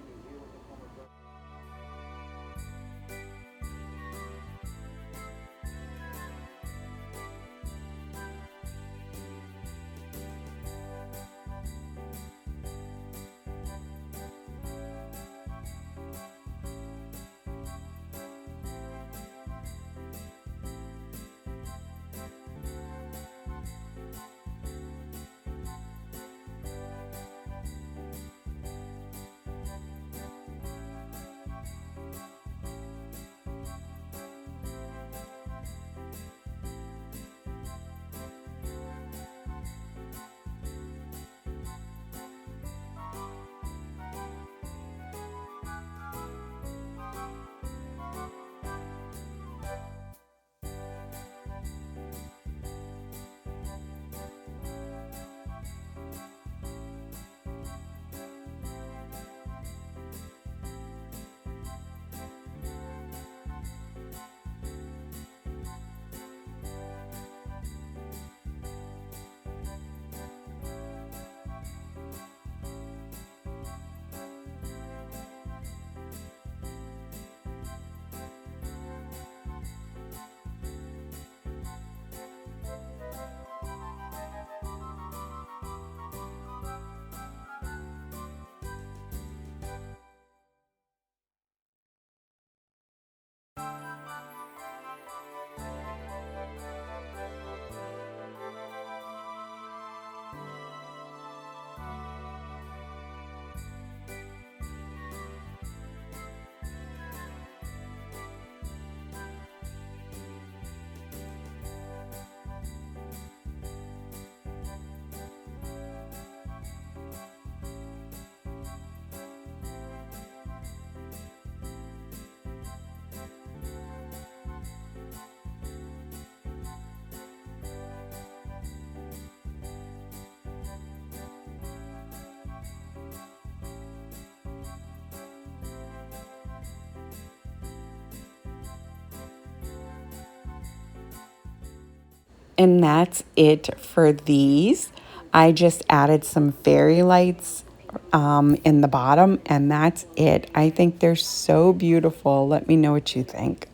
And that's it for these. I just added some fairy lights in the bottom, and that's it. I think they're so beautiful. Let me know what you think.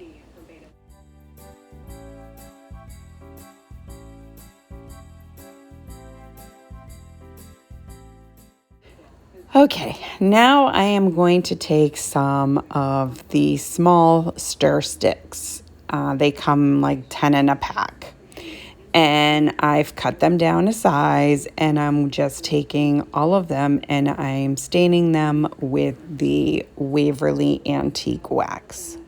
Okay, now I am going to take some of the small stir sticks. They come like 10 in a pack. And I've cut them down to size, and I'm just taking all of them and I'm staining them with the Waverly Antique Wax.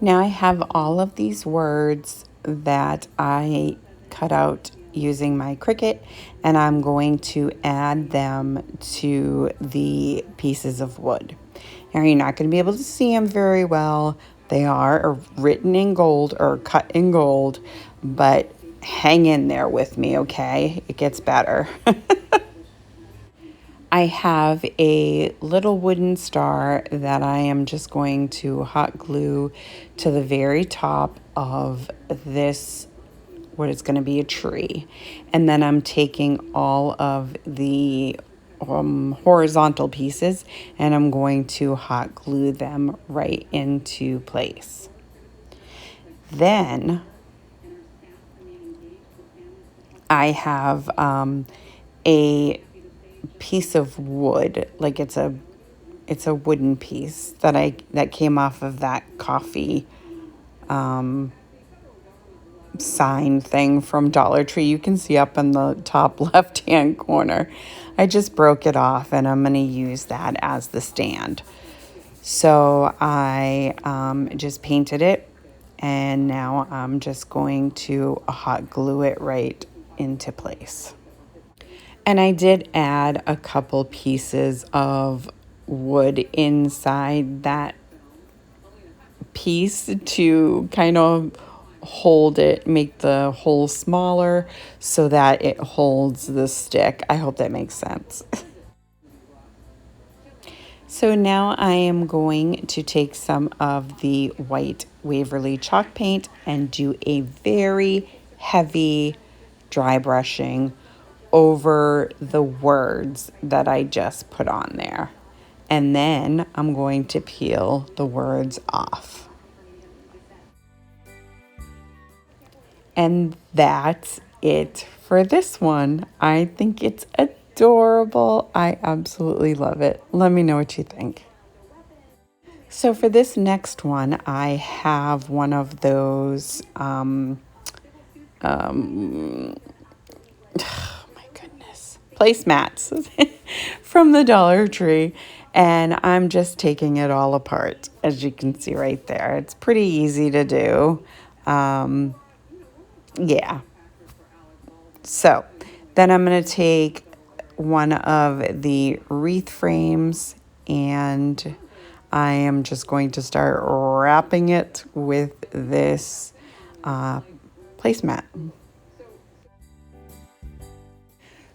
Now I have all of these words that I cut out using my Cricut, and I'm going to add them to the pieces of wood. Now you're not going to be able to see them very well. They are written in gold or cut in gold, but hang in there with me, okay? It gets better. I have a little wooden star that I am just going to hot glue to the very top of this, what is going to be a tree. And then I'm taking all of the horizontal pieces and I'm going to hot glue them right into place. Then I have a piece of wood, like it's a wooden piece that came off of that coffee sign thing from Dollar Tree. You can see up in the top left hand corner. I just broke it off and I'm going to use that as the stand. So I just painted it, and now I'm just going to hot glue it right into place. And I did add a couple pieces of wood inside that piece to kind of hold it, make the hole smaller so that it holds the stick. I hope that makes sense. So now I am going to take some of the white Waverly chalk paint and do a very heavy dry brushing over the words that I just put on there. And then I'm going to peel the words off. And that's it for this one. I think it's adorable. I absolutely love it. Let me know what you think. So for this next one, I have one of those, oh my goodness, placemats from the Dollar Tree. And I'm just taking it all apart, as you can see right there. It's pretty easy to do. Yeah. So then I'm going to take one of the wreath frames and I am just going to start wrapping it with this placemat.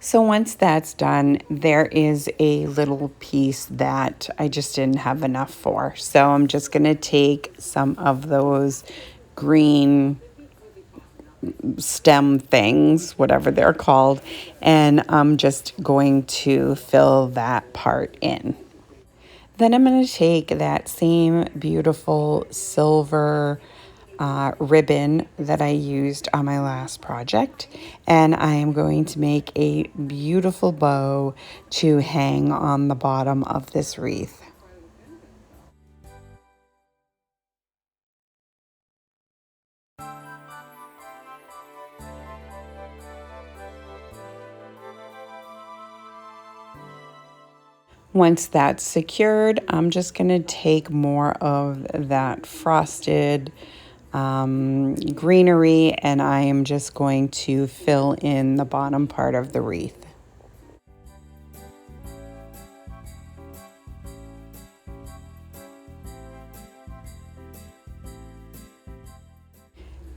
So once that's done, there is a little piece that I just didn't have enough for. So I'm just going to take some of those green stem things, whatever they're called, and I'm just going to fill that part in. Then I'm going to take that same beautiful silver ribbon that I used on my last project, and I am going to make a beautiful bow to hang on the bottom of this wreath. Once that's secured, I'm just going to take more of that frosted greenery and I am just going to fill in the bottom part of the wreath.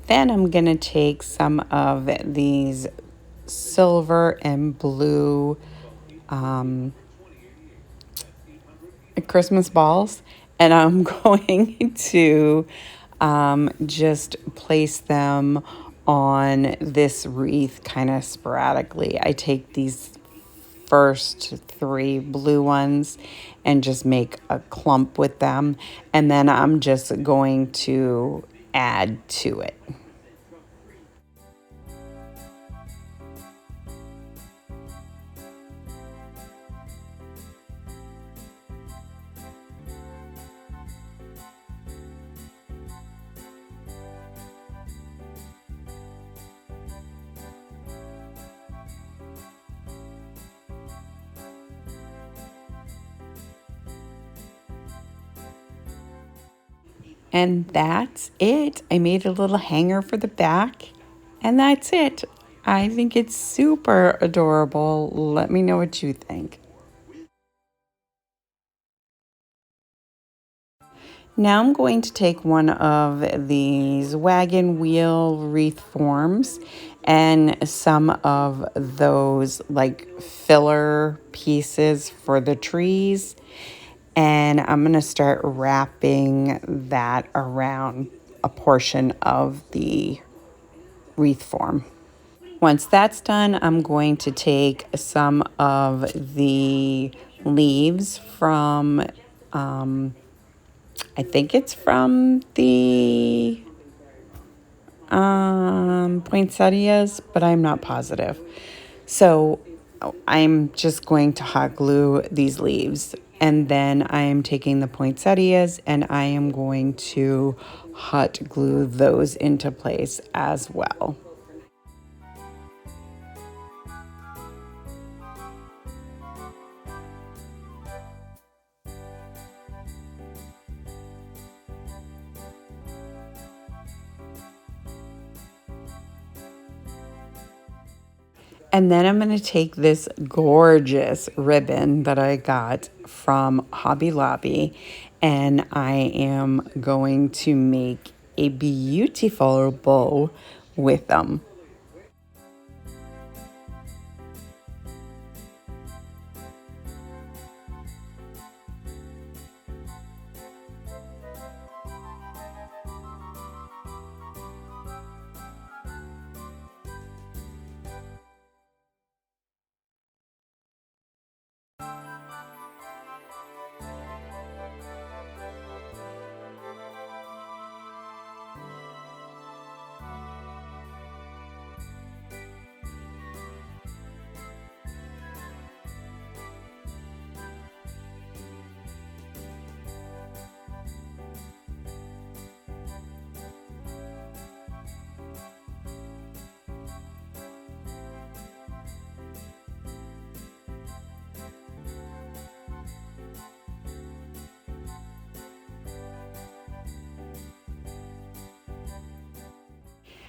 Then I'm going to take some of these silver and blue Christmas balls and I'm going to just place them on this wreath kind of sporadically. I take these first 3 blue ones and just make a clump with them, and then I'm just going to add to it. And that's it. I made a little hanger for the back, and that's it. I think it's super adorable. Let me know what you think. Now I'm going to take one of these wagon wheel wreath forms and some of those like filler pieces for the trees, and I'm going to start wrapping that around a portion of the wreath form. Once that's done, I'm going to take some of the leaves from, I think it's from the poinsettias, but I'm not positive. So I'm just going to hot glue these leaves, and then I am taking the poinsettias and I am going to hot glue those into place as well. And then I'm going to take this gorgeous ribbon that I got from Hobby Lobby and I am going to make a beautiful bow with them.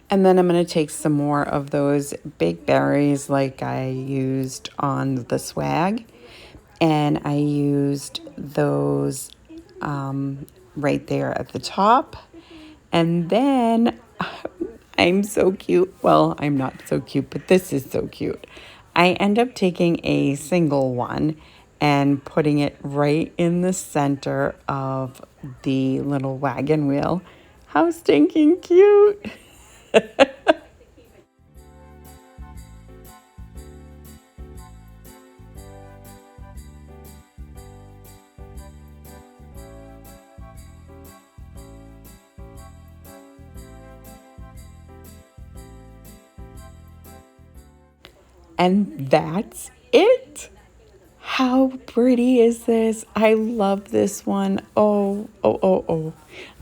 And then I'm going to take some more of those big berries like I used on the swag. And I used those right there at the top. And then I'm so cute. Well, I'm not so cute, but this is so cute. I end up taking a single one and putting it right in the center of the little wagon wheel. How stinking cute! And that's it. How pretty is this? I love this one. Oh, oh, oh, oh.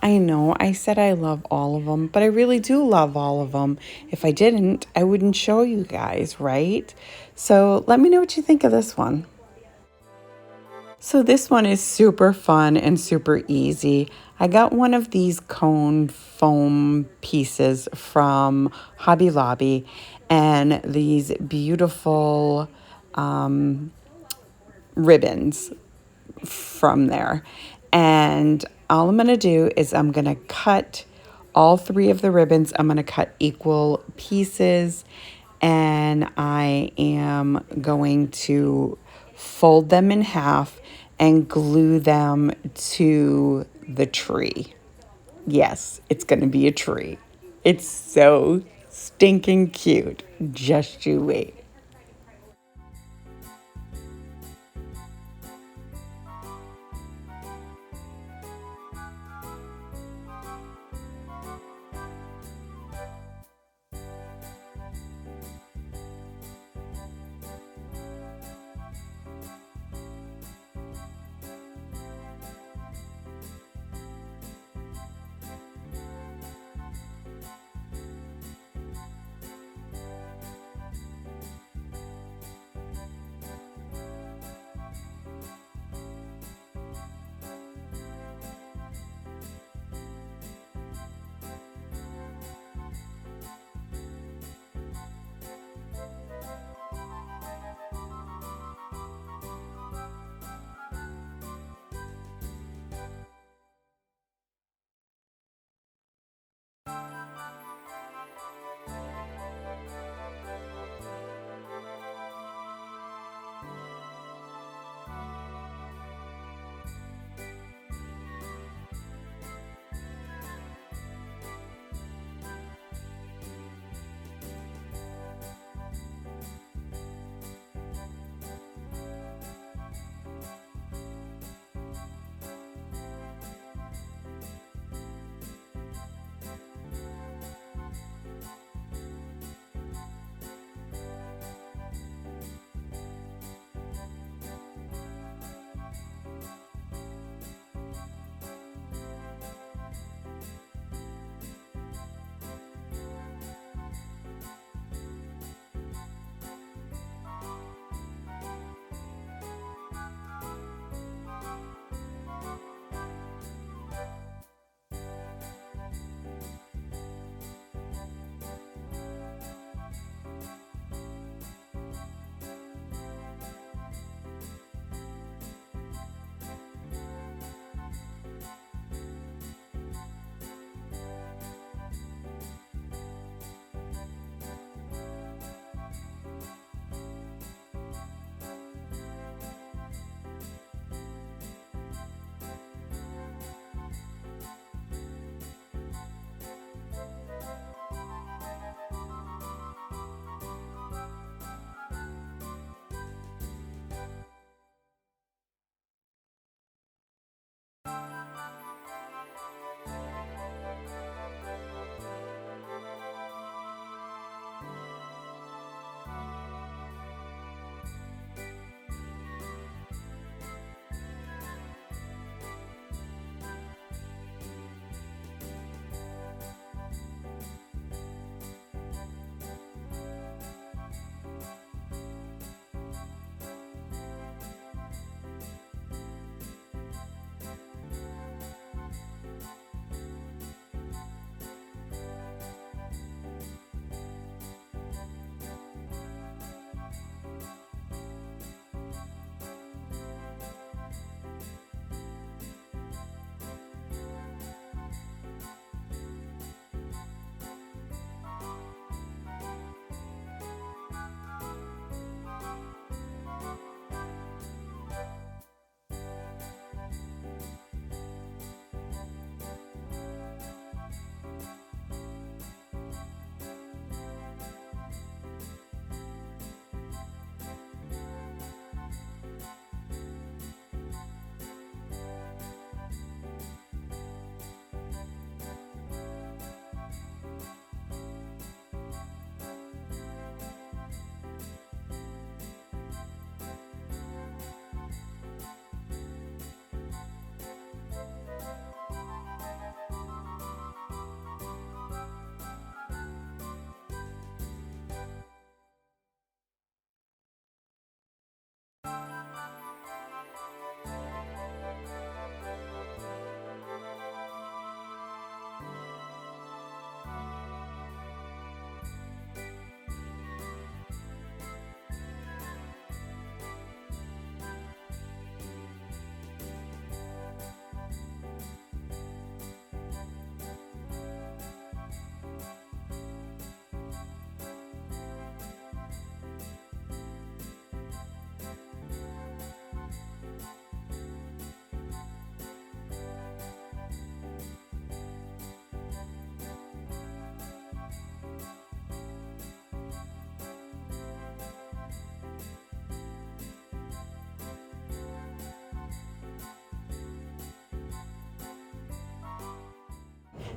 I know I said I love all of them, but I really do love all of them. If I didn't, I wouldn't show you guys, right? So let me know what you think of this one. So this one is super fun and super easy. I got one of these cone foam pieces from Hobby Lobby and these beautiful ribbons from there. And all I'm going to do is I'm going to cut all three of the ribbons. I'm going to cut equal pieces and I am going to fold them in half and glue them to the tree. Yes, it's going to be a tree. It's so stinking cute. Just you wait.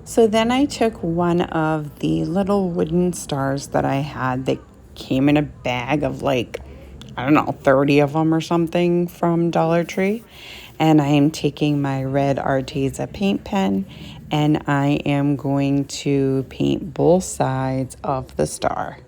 So then I took one of the little wooden stars that I had that came in a bag of like, I don't know, 30 of them or something from Dollar Tree. And I am taking my red Arteza paint pen and I am going to paint both sides of the star.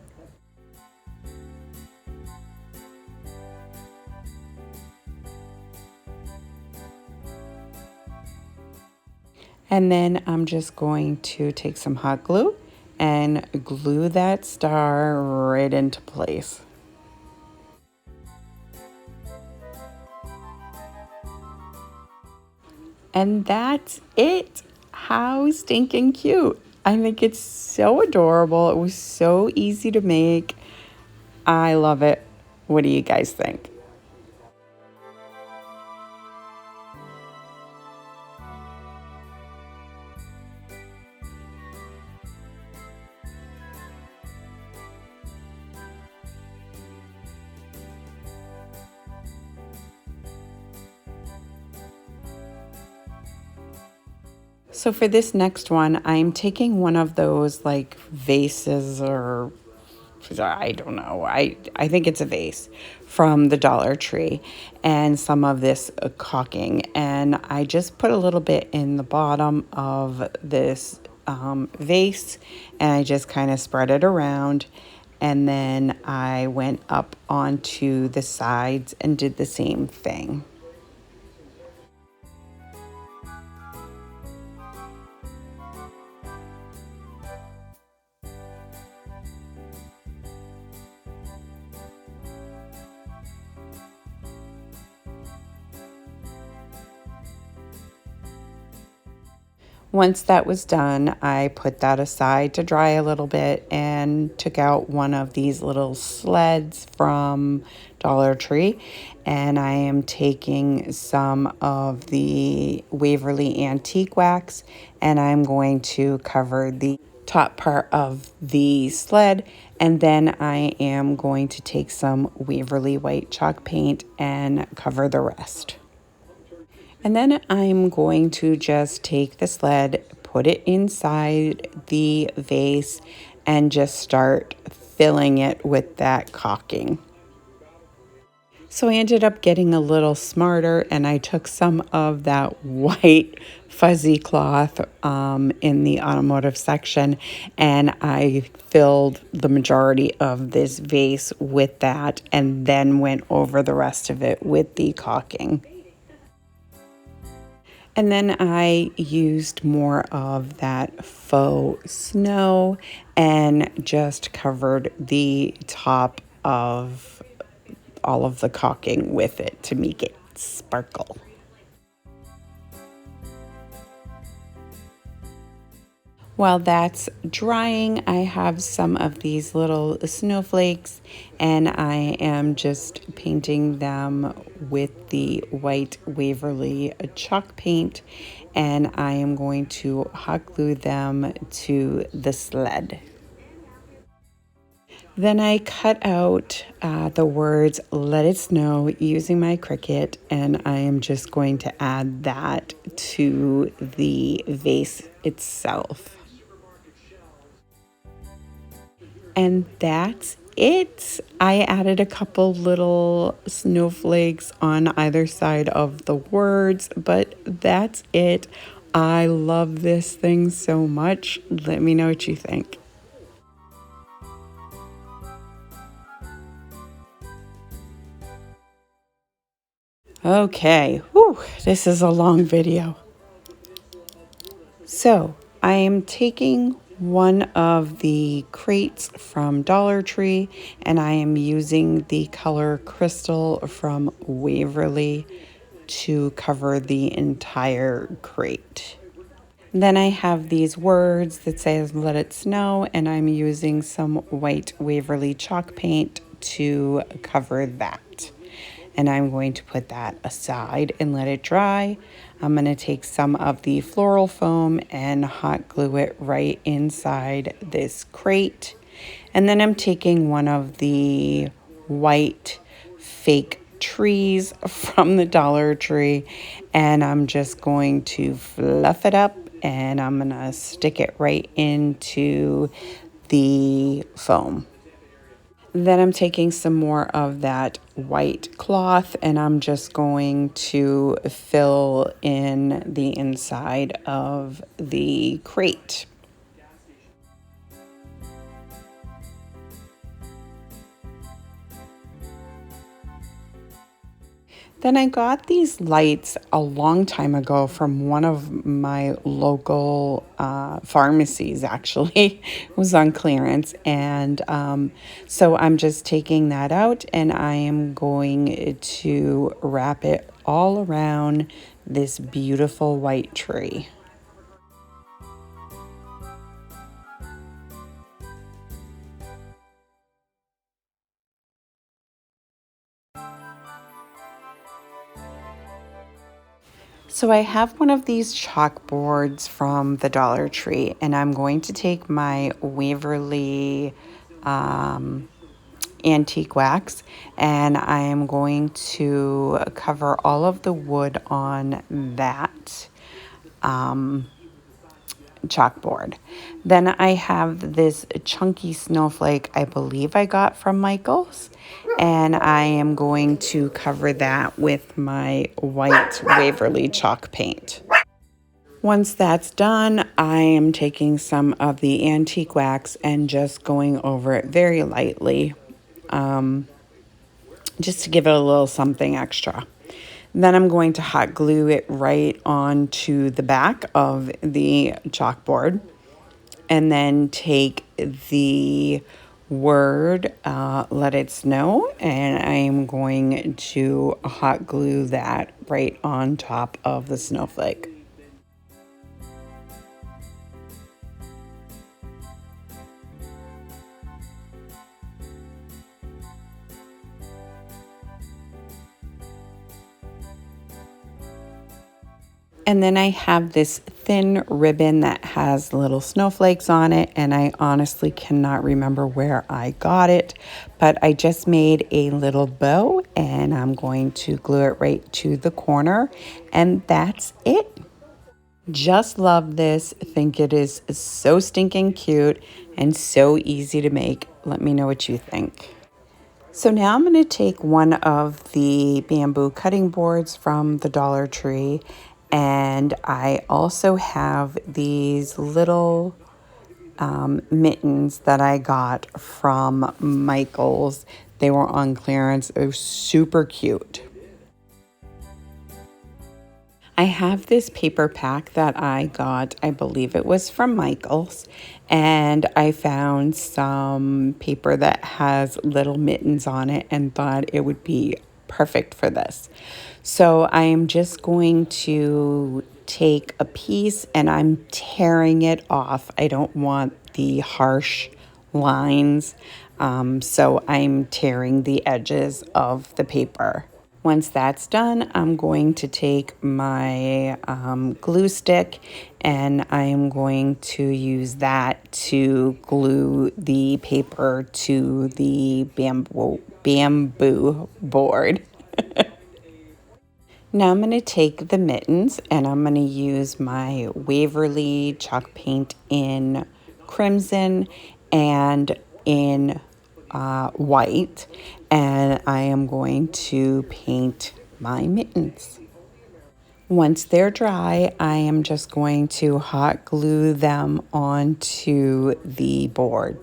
And then I'm just going to take some hot glue and glue that star right into place. And that's it. How stinking cute. I think it's so adorable. It was so easy to make. I love it. What do you guys think? So for this next one, I'm taking one of those like vases or I don't know. I think it's a vase from the Dollar Tree and some of this caulking. And I just put a little bit in the bottom of this vase and I just kind of spread it around. And then I went up onto the sides and did the same thing. Once that was done, I put that aside to dry a little bit and took out one of these little sleds from Dollar Tree. And I am taking some of the Waverly Antique Wax and I'm going to cover the top part of the sled. And then I am going to take some Waverly White Chalk Paint and cover the rest. And then I'm going to just take the sled, put it inside the vase, and just start filling it with that caulking. So I ended up getting a little smarter and I took some of that white fuzzy cloth in the automotive section and I filled the majority of this vase with that and then went over the rest of it with the caulking. And then I used more of that faux snow and just covered the top of all of the caulking with it to make it sparkle. While that's drying, I have some of these little snowflakes and I am just painting them with the white Waverly chalk paint and I am going to hot glue them to the sled. Then I cut out the words "Let It Snow" using my Cricut and I am just going to add that to the vase itself. And that's it. I added a couple little snowflakes on either side of the words, but that's it. I love this thing so much. Let me know what you think. Okay, whew, this is a long video. So I am taking one of the crates from Dollar Tree and I am using the color Crystal from Waverly to cover the entire crate. Then I have these words that says "Let It Snow" and I'm using some white Waverly chalk paint to cover that. And I'm going to put that aside and let it dry. I'm going to take some of the floral foam and hot glue it right inside this crate. And then I'm taking one of the white fake trees from the Dollar Tree and I'm just going to fluff it up and I'm gonna stick it right into the foam. Then I'm taking some more of that white cloth and I'm just going to fill in the inside of the crate. Then I got these lights a long time ago from one of my local pharmacies, actually. It was on clearance. And so I'm just taking that out and I am going to wrap it all around this beautiful white tree. So I have one of these chalkboards from the Dollar Tree, and I'm going to take my Waverly antique wax and I am going to cover all of the wood on that chalkboard. Then I have this chunky snowflake I believe I got from Michael's, and I am going to cover that with my white Waverly chalk paint. Once that's done, I am taking some of the antique wax and just going over it very lightly, just to give it a little something extra. Then I'm going to hot glue it right onto the back of the chalkboard and then take the word let it snow and I am going to hot glue that right on top of the snowflake. And then I have this thin ribbon that has little snowflakes on it, and I honestly cannot remember where I got it, but I just made a little bow and I'm going to glue it right to the corner, and that's it. Just love this. Think it is so stinking cute and so easy to make. Let me know what you think. So now I'm going to take one of the bamboo cutting boards from the Dollar Tree, and I also have these little mittens that I got from Michael's. They were on clearance. It was super cute. I have this paper pack that I got, I believe it was from Michael's, and I found some paper that has little mittens on it and thought it would be perfect for this. So I am just going to take a piece and I'm tearing it off. I don't want the harsh lines, so I'm tearing the edges of the paper. Once that's done, I'm going to take my glue stick and I am going to use that to glue the paper to the bamboo board. Now I'm going to take the mittens and I'm going to use my Waverly chalk paint in crimson and in white, and I am going to paint my mittens. Once they're dry, I am just going to hot glue them onto the board.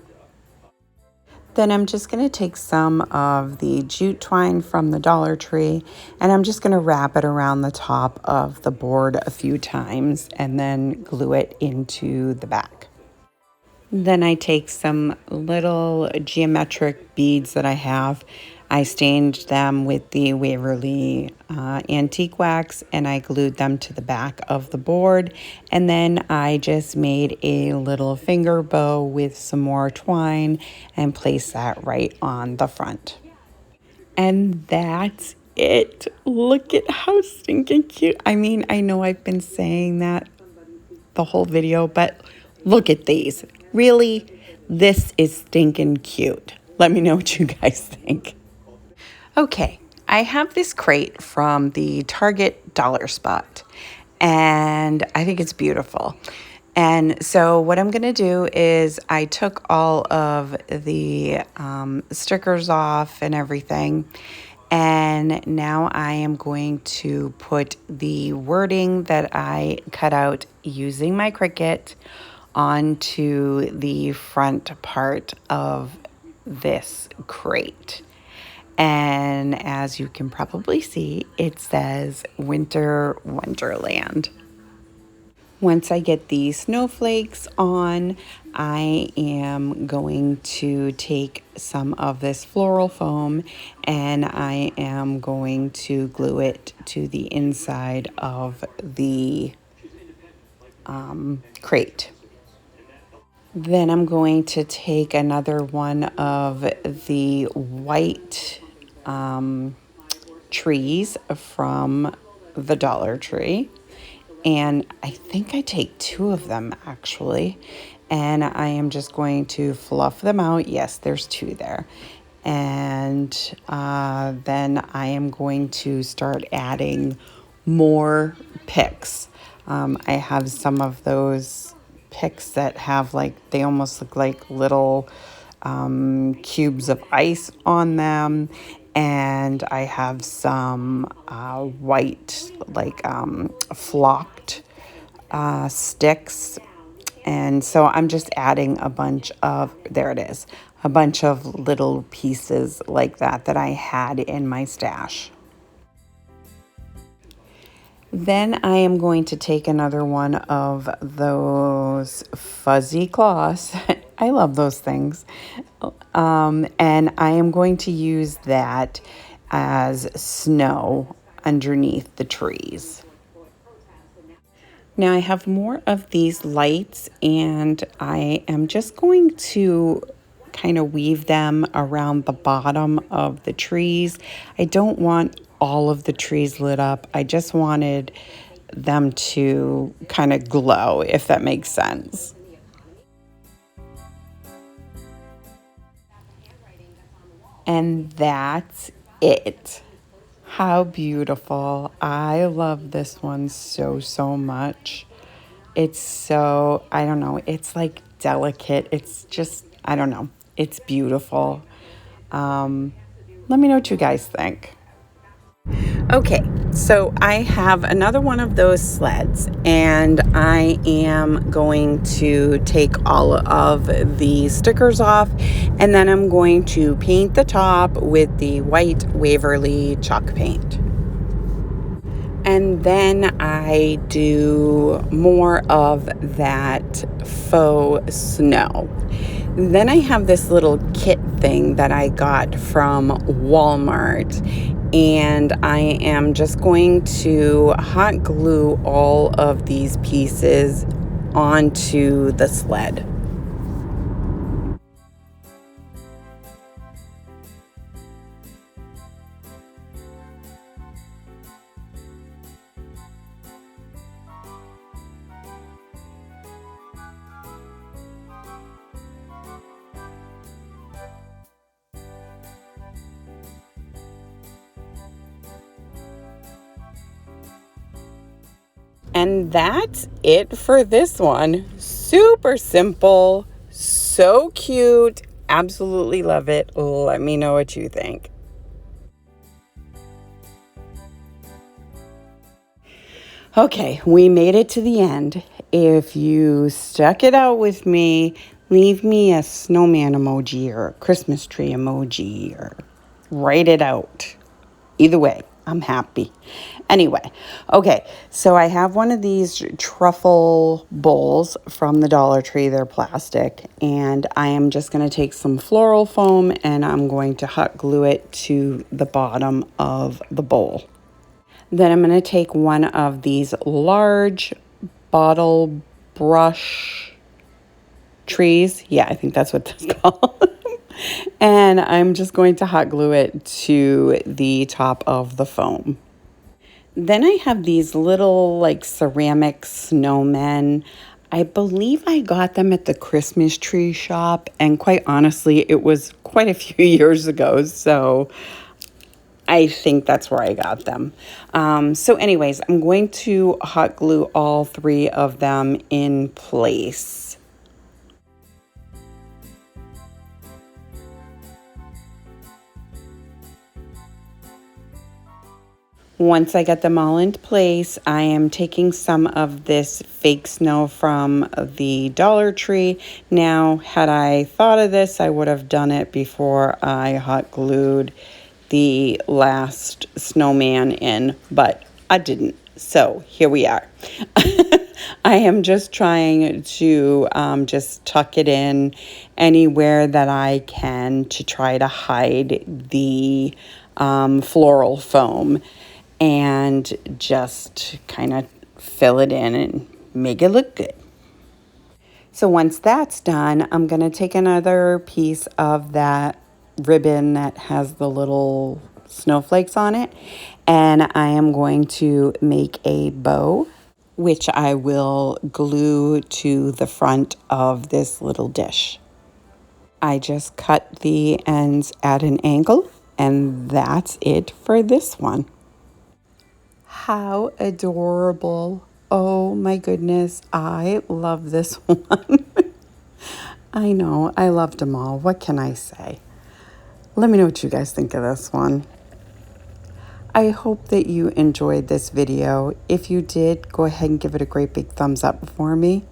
Then I'm just going to take some of the jute twine from the Dollar Tree and I'm just going to wrap it around the top of the board a few times and then glue it into the back. Then I take some little geometric beads that I have. I stained them with the Waverly antique wax and I glued them to the back of the board. And then I just made a little finger bow with some more twine and placed that right on the front. And that's it. Look at how stinking cute. I mean, I know I've been saying that the whole video, but look at these. Really, this is stinking cute. Let me know what you guys think. Okay, I have this crate from the Target Dollar Spot, and I think it's beautiful. And so what I'm going to do is I took all of the stickers off and everything. And now I am going to put the wording that I cut out using my Cricut onto the front part of this crate. And as you can probably see, it says Winter Wonderland. Once I get these snowflakes on, I am going to take some of this floral foam and I am going to glue it to the inside of the crate. Then I'm going to take another one of the white trees from the Dollar Tree. And I think I take 2 of them actually. And I am just going to fluff them out. Yes, there's 2 there. And then I am going to start adding more picks. I have some of those picks that have like, they almost look like little cubes of ice on them. And I have some white, like flocked sticks. And so I'm just adding a bunch of, there it is, a bunch of little pieces like that I had in my stash. Then I am going to take another one of those fuzzy cloths. I love those things. And I am going to use that as snow underneath the trees. Now I have more of these lights and I am just going to kind of weave them around the bottom of the trees. I don't want all of the trees lit up. I just wanted them to kind of glow, if that makes sense. And that's it. How beautiful. I love this one so much. It's so, I don't know, it's like delicate. It's just, I don't know, it's beautiful. Let me know what you guys think. Okay, so I have another one of those sleds and I am going to take all of the stickers off and then I'm going to paint the top with the white Waverly chalk paint. And then I do more of that faux snow. Then I have this little kit thing that I got from Walmart. And I am just going to hot glue all of these pieces onto the sled. And that's it for this one. Super simple, so cute, absolutely love it. Let me know what you think. Okay, we made it to the end. If you stuck it out with me, leave me a snowman emoji or a Christmas tree emoji or write it out. Either way, I'm happy. Anyway, okay, so I have one of these truffle bowls from the Dollar Tree. They're plastic. And I am just going to take some floral foam and I'm going to hot glue it to the bottom of the bowl. Then I'm going to take one of these large bottle brush trees. Yeah, I think that's what that's called. And I'm just going to hot glue it to the top of the foam. Then I have these little like ceramic snowmen. I believe I got them at the Christmas tree shop. And quite honestly, it was quite a few years ago. So I think that's where I got them. So anyways, I'm going to hot glue all three of them in place. Once I get them all into place, I am taking some of this fake snow from the Dollar Tree. Now, had I thought of this, I would have done it before I hot glued the last snowman in, but I didn't. So here we are. I am just trying to just tuck it in anywhere that I can to try to hide the floral foam and just kind of fill it in and make it look good. So once that's done, I'm going to take another piece of that ribbon that has the little snowflakes on it, and I am going to make a bow, which I will glue to the front of this little dish. I just cut the ends at an angle, and that's it for this one. How adorable. Oh my goodness, I love this one. I know, I loved them all. What can I say? Let me know what you guys think of this one. I hope that you enjoyed this video. If you did, go ahead and give it a great big thumbs up for me.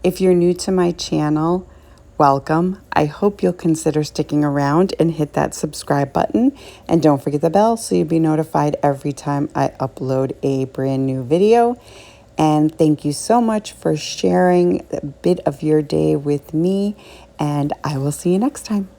If you're new to my channel, welcome. I hope you'll consider sticking around and hit that subscribe button. And don't forget the bell so you'll be notified every time I upload a brand new video. And thank you so much for sharing a bit of your day with me. And I will see you next time.